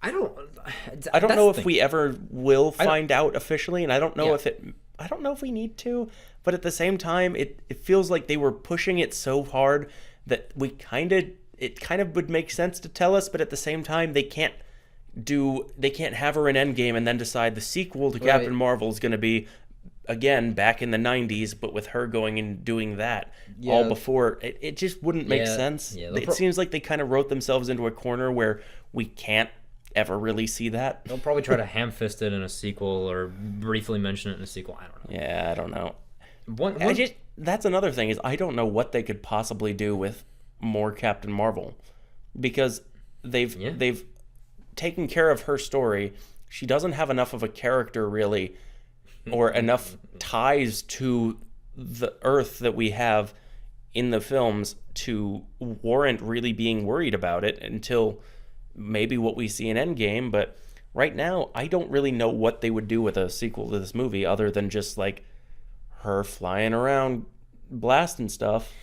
I don't know if we ever will find out officially, and I don't know Yeah. I don't know if we need to, but at the same time, it feels like they were pushing it so hard that it kind of would make sense to tell us, but at the same time, they can't have her in Endgame and then decide the sequel to Captain Marvel is going to be again back in the 90s, but with her going and doing that all before it just wouldn't make sense. Yeah, It seems like they kind of wrote themselves into a corner where we can't ever really see that. They'll probably try to ham-fist it in a sequel or briefly mention it in a sequel. I don't know. Yeah, I don't know. One That's another thing is I don't know what they could possibly do with more Captain Marvel, because they've taken care of her story. She doesn't have enough of a character really, or enough ties to the Earth that we have in the films to warrant really being worried about it until maybe what we see in Endgame. But right now, I don't really know what they would do with a sequel to this movie other than just like her flying around blasting stuff.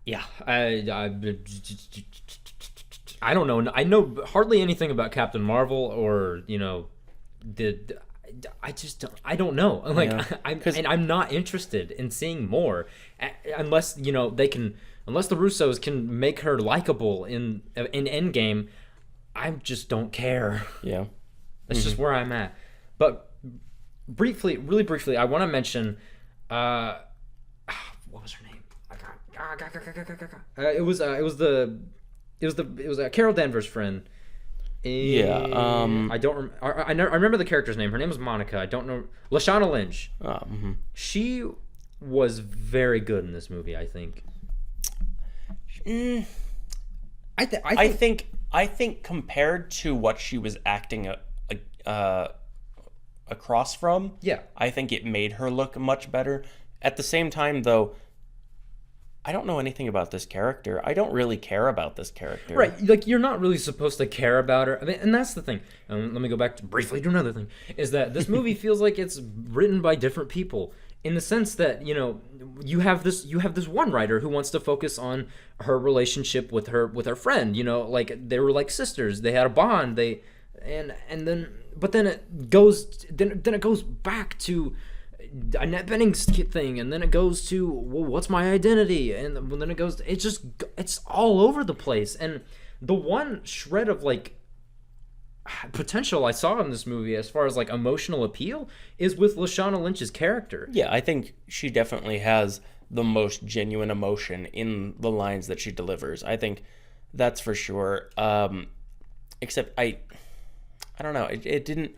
Yeah, I don't know. I know hardly anything about Captain Marvel, or I don't know. Like I'm not interested in seeing more, unless the Russos can make her likable in Endgame. I just don't care. Yeah, That's just where I'm at. But really briefly, I want to mention. What was her name? It was Carol Danvers' friend. I don't. I remember the character's name. Her name was Monica. I don't know. Lashana Lynch. She was very good in this movie, I think. I think compared to what she was acting across from, Yeah. I think it made her look much better. At the same time, though, I don't know anything about this character. I don't really care about this character. Right, like you're not really supposed to care about her. I mean, and that's the thing. Let me go back briefly to another thing. Is that this movie feels like it's written by different people, in the sense that you have this one writer who wants to focus on her relationship with her friend. Like they were like sisters. They had a bond. Then it goes back to Annette Bening's thing, and then it goes to, well, what's my identity, and then it's all over the place. And the one shred of like potential I saw in this movie as far as like emotional appeal is with Lashana Lynch's character. Yeah, I think she definitely has the most genuine emotion in the lines that she delivers. I think that's for sure. Except I don't know. It didn't.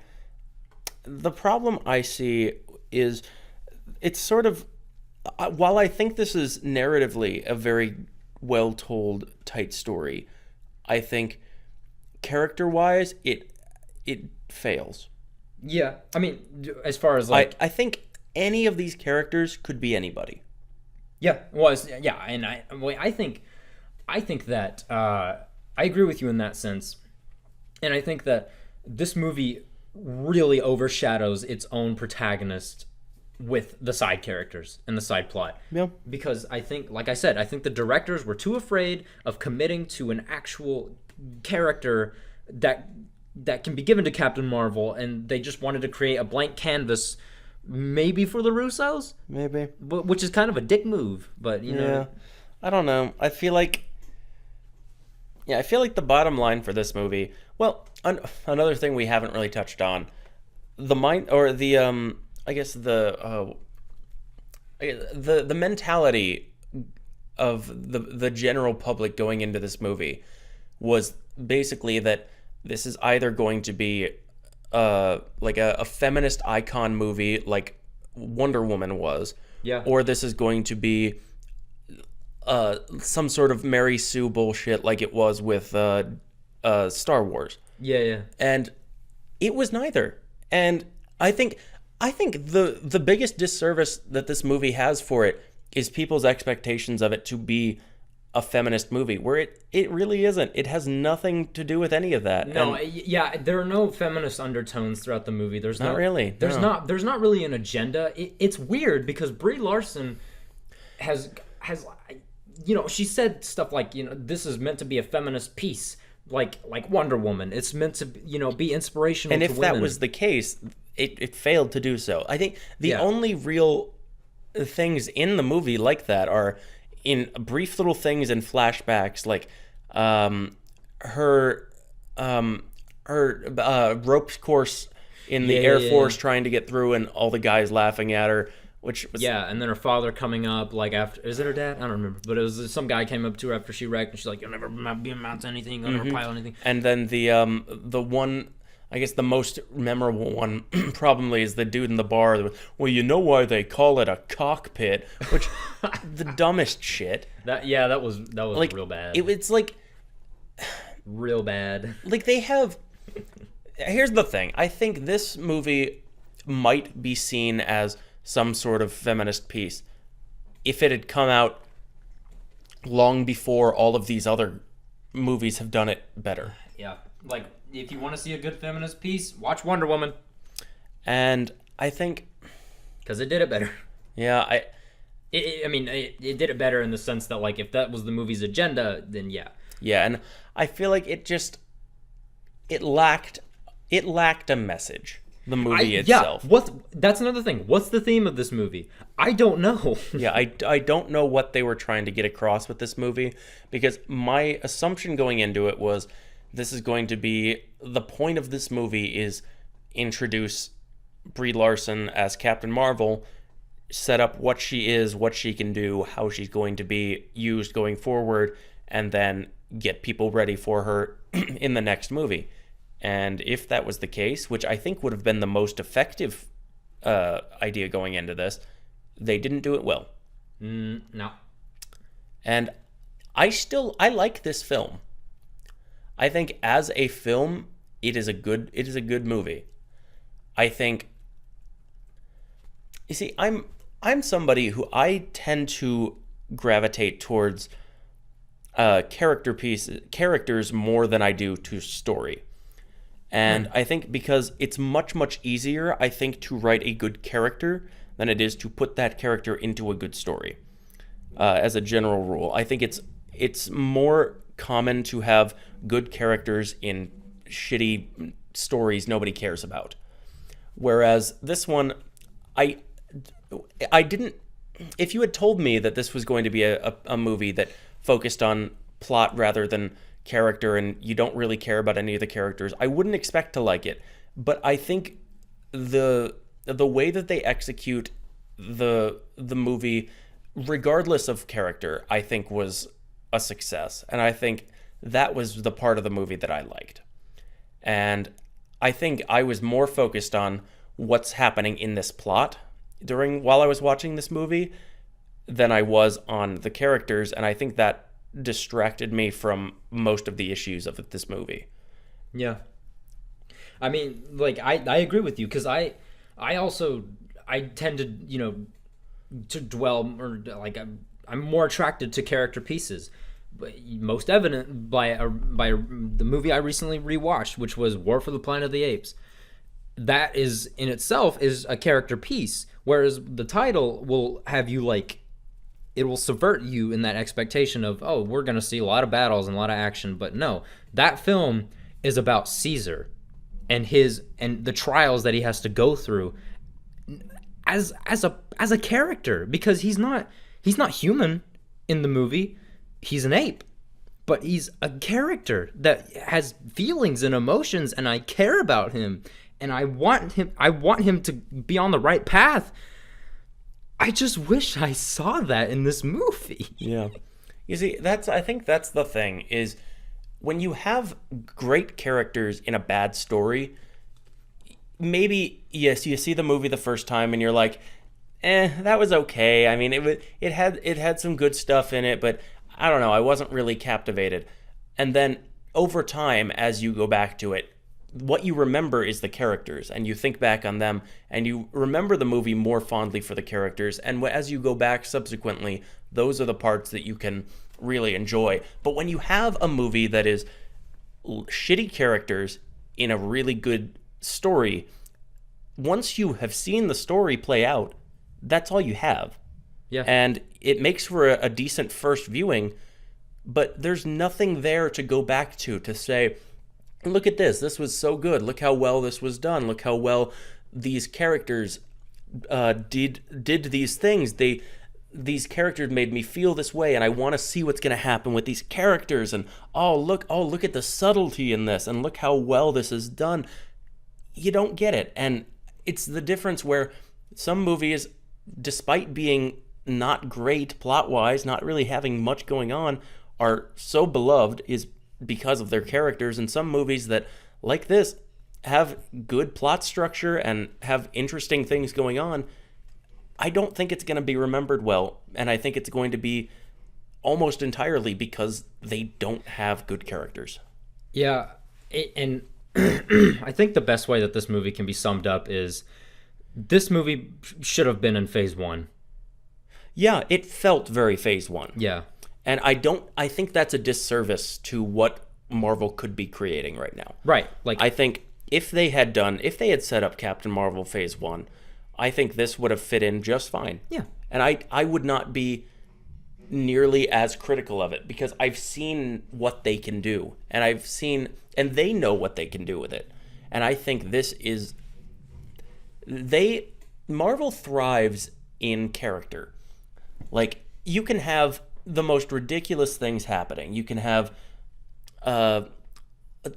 The problem I see is it's sort of, while I think this is narratively a very well told tight story, I think character wise it fails. Yeah, I mean, as far as like I think any of these characters could be anybody. Yeah, and I think that I agree with you in that sense, and I think that this movie really overshadows its own protagonist with the side characters and the side plot. Yeah. Because I think, like I said, I think the directors were too afraid of committing to an actual character that can be given to Captain Marvel, and they just wanted to create a blank canvas, maybe for the Russos, Maybe. which is kind of a dick move. But you Yeah. know, I don't know. I feel like the bottom line for this movie, well, another thing we haven't really touched on, the mind or the I guess the mentality of the general public going into this movie was basically that this is either going to be like a feminist icon movie like Wonder Woman was, Yeah. or this is going to be some sort of Mary Sue bullshit like it was with Star Wars. yeah. And it was neither. And I think the biggest disservice that this movie has for it is people's expectations of it to be a feminist movie, where it really isn't. It has nothing to do with any of that. No, And yeah, there are no feminist undertones throughout the movie. There's Not no, really, There's no. there's not really an agenda. It's weird because Brie Larson has she said stuff like, this is meant to be a feminist piece, like Wonder Woman. It's meant to be inspirational and to if women. that was the case, it failed to do so. I think the Yeah. only real things in the movie like that are in brief little things in flashbacks, like her ropes course in the Air Force trying to get through, and all the guys laughing at her, which was and then her father coming up, like, after, is it her dad? I don't remember, but it was some guy came up to her after she wrecked, and she's like, "You'll never be amount to anything, you'll never pile anything." And then the one, I guess the most memorable one probably is the dude in the bar. Well, you know why they call it a cockpit, which the dumbest shit. That was Like real bad. It's like Real bad. they have. Here's the thing. I think this movie might be seen as some sort of feminist piece if it had come out long before all of these other movies have done it better. Yeah, like, if you want to see a good feminist piece, watch Wonder Woman, And I think, because it did it better. yeah, It did it better in the sense that, like, if that was the movie's agenda, then yeah. Yeah, and I feel like it lacked a message. The movie itself. That's another thing. What's the theme of this movie? I don't know. Yeah, I don't know what they were trying to get across with this movie, because my assumption going into it was this is going to be, the point of this movie is introduce Brie Larson as Captain Marvel, set up what she is, what she can do, how she's going to be used going forward, and then get people ready for her in the next movie. And if that was the case, which I think would have been the most effective idea going into this, they didn't do it well. No. And I like this film. I think as a film, it is a good movie. I think, you see, I'm somebody who I tend to gravitate towards characters more than I do to story. And I think because it's much, much easier, I think, to write a good character than it is to put that character into a good story. As a general rule, I think it's more common to have good characters in shitty stories nobody cares about. Whereas this one, I didn't. If you had told me that this was going to be a movie that focused on plot rather than character, and you don't really care about any of the characters, I wouldn't expect to like it. But I think the way that they execute the movie, regardless of character, I think was a success. And I think that was the part of the movie that I liked. And I think I was more focused on what's happening in this plot while I was watching this movie than I was on the characters, and I think that distracted me from most of the issues of this movie. Yeah. I mean, like, I agree with you, because I tend to, to dwell, or like, I'm more attracted to character pieces. But most evident by the movie I recently rewatched, which was War for the Planet of the Apes. that is in itself is a character piece, whereas the title will have you like, it will subvert you in that expectation of, oh, we're going to see a lot of battles and a lot of action. But no, that film is about Caesar and the trials that he has to go through as a character, because he's not human in the movie. He's an ape, but he's a character that has feelings and emotions, and I care about him, and I want him to be on the right path. I just wish I saw that in this movie. Yeah. You see, I think that's the thing, is when you have great characters in a bad story, maybe, yes, you see the movie the first time and you're like, that was okay. I mean, it had some good stuff in it, but I don't know, I wasn't really captivated. And then over time, as you go back to it, what you remember is the characters, and you think back on them, and you remember the movie more fondly for the characters, and as you go back subsequently, those are the parts that you can really enjoy. But when you have a movie that is shitty characters in a really good story, once you have seen the story play out, that's all you have. Yeah. And it makes for a decent first viewing, but there's nothing there to go back to say, look at this. This was so good. Look how well this was done. Look how well these characters did these things. These characters made me feel this way, and I want to see what's going to happen with these characters. And look at the subtlety in this, and look how well this is done. You don't get it, and it's the difference where some movies, despite being not great plot-wise, not really having much going on, are so beloved is because of their characters. And some movies that, like this, have good plot structure and have interesting things going on, I don't think it's going to be remembered well, and I think it's going to be almost entirely because they don't have good characters. Yeah, and I think the best way that this movie can be summed up is this movie should have been in Phase 1. Yeah, it felt very Phase 1. Yeah. And I think that's a disservice to what Marvel could be creating right now. Right. Like, I think if they had set up Captain Marvel Phase 1, I think this would have fit in just fine. Yeah. And I would not be nearly as critical of it, because I've seen what they can do, and they know what they can do with it. And I think Marvel thrives in character. Like, you can have the most ridiculous things happening. You can have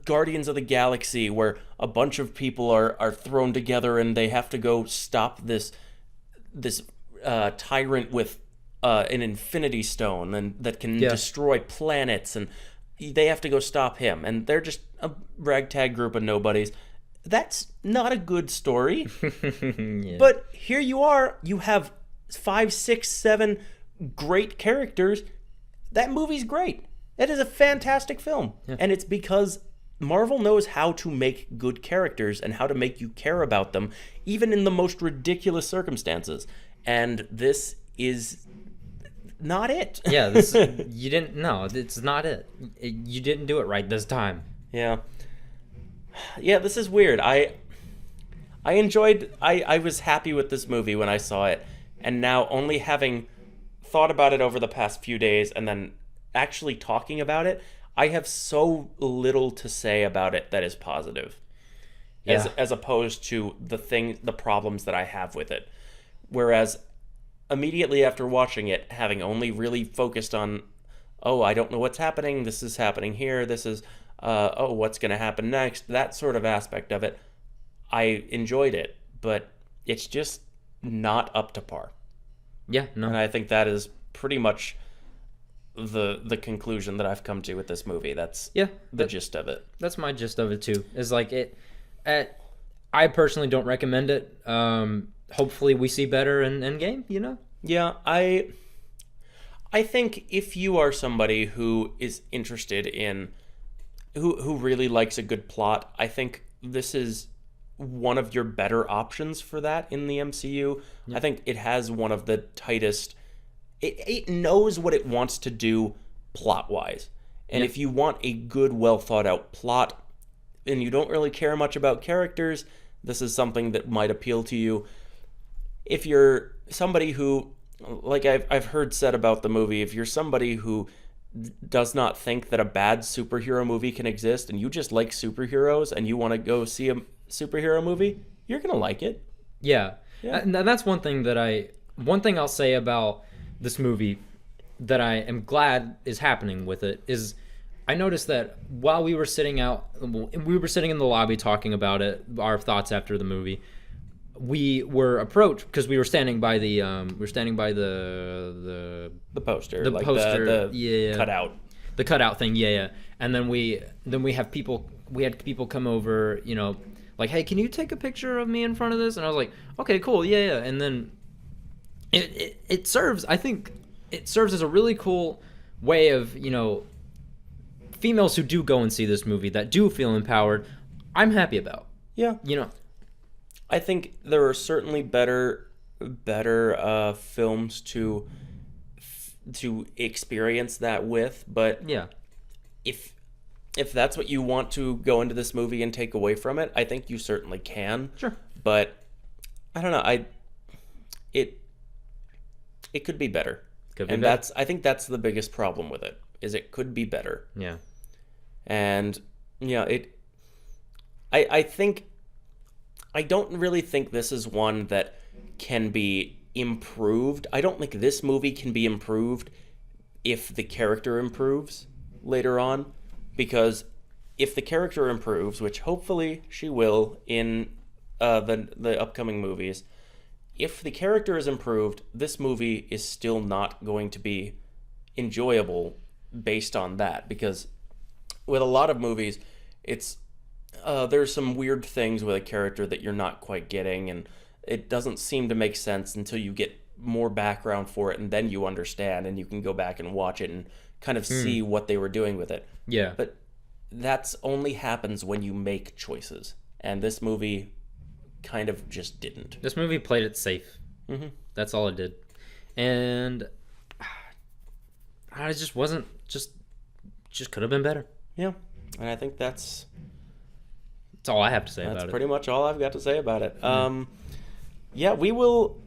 Guardians of the Galaxy, where a bunch of people are thrown together and they have to go stop this tyrant with an Infinity Stone and that can destroy planets, and they have to go stop him, and they're just a ragtag group of nobodies. That's not a good story. Yeah. But here you are, you have 5, 6, 7 great characters. That movie's great. It is a fantastic film. Yeah. And it's because Marvel knows how to make good characters and how to make you care about them, even in the most ridiculous circumstances. And this is not it. Yeah, you didn't. No, it's not it. You didn't do it right this time. Yeah. Yeah, this is weird. I was happy with this movie when I saw it, and now, only having thought about it over the past few days and then actually talking about it, I have so little to say about it that is positive. Yeah. As opposed to the problems that I have with it. Whereas immediately after watching it, having only really focused on, I don't know what's happening, this is happening here, this is what's going to happen next, that sort of aspect of it, I enjoyed it, but it's just not up to par. Yeah, no. And I think that is pretty much the conclusion that I've come to with this movie. That's the gist of it. That's my gist of it too. Is like I personally don't recommend it. Hopefully we see better in Endgame, you know? Yeah, I think if you are somebody who is interested in who really likes a good plot, I think this is one of your better options for that in the MCU. Yeah. I think it has one of the tightest. It knows what it wants to do plot-wise. And if you want a good, well-thought-out plot and you don't really care much about characters, this is something that might appeal to you. If you're somebody who, like I've heard said about the movie, if you're somebody who does not think that a bad superhero movie can exist and you just like superheroes and you want to go see a superhero movie, you're going to like it. Yeah. Yeah. And that's one thing I'll say about this movie that I am glad is happening with it is I noticed that while we were sitting in the lobby talking about it, our thoughts after the movie, we were approached because we were standing by the poster, the like poster, the cutout. the cutout thing, yeah. And then we had people come over, like, hey, can you take a picture of me in front of this? And I was like, okay, cool, yeah. And then it serves, I think, it serves as a really cool way of, females who do go and see this movie that do feel empowered, I'm happy about. Yeah. I think there are certainly better films to experience that with, but Yeah. if that's what you want to go into this movie and take away from it, I think you certainly can. Sure. But I don't know. It could be better. I think that's the biggest problem with it. Is it could be better. Yeah. And I think I don't really think this is one that can be improved. I don't think this movie can be improved if the character improves later on, because if the character improves, which hopefully she will in the upcoming movies, if the character is improved, this movie is still not going to be enjoyable based on that, because with a lot of movies, it's there's some weird things with a character that you're not quite getting, and it doesn't seem to make sense until you get more background for it, and then you understand, and you can go back and watch it and kind of see what they were doing with it. Yeah. But that's only happens when you make choices, and this movie kind of just didn't. This movie played it safe. Mm-hmm. That's all it did. And I just wasn't, just could have been better. Yeah, and I think that's all I have to say about That's it. pretty much all I've got to say about it. Yeah, we will.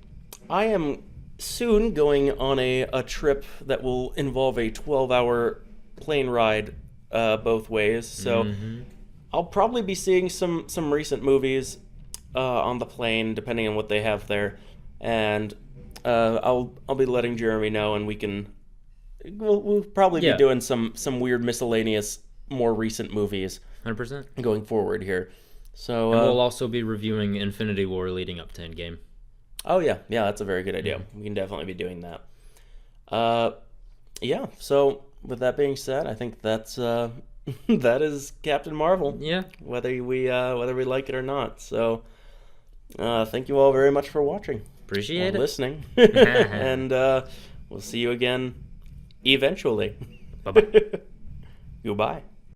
I am soon going on a trip that will involve a 12-hour plane ride both ways. So I'll probably be seeing some recent movies on the plane, depending on what they have there, and I'll be letting Jeremy know, and we'll probably be doing some weird miscellaneous more recent movies 100%. going forward here. So And we'll also be reviewing Infinity War leading up to Endgame. Oh yeah, that's a very good idea. We can definitely be doing that. Yeah. So with that being said, I think that's that is Captain Marvel. Yeah. Whether we like it or not. So thank you all very much for watching. Appreciate it. Listening, and we'll see you again eventually. Bye-bye. Goodbye.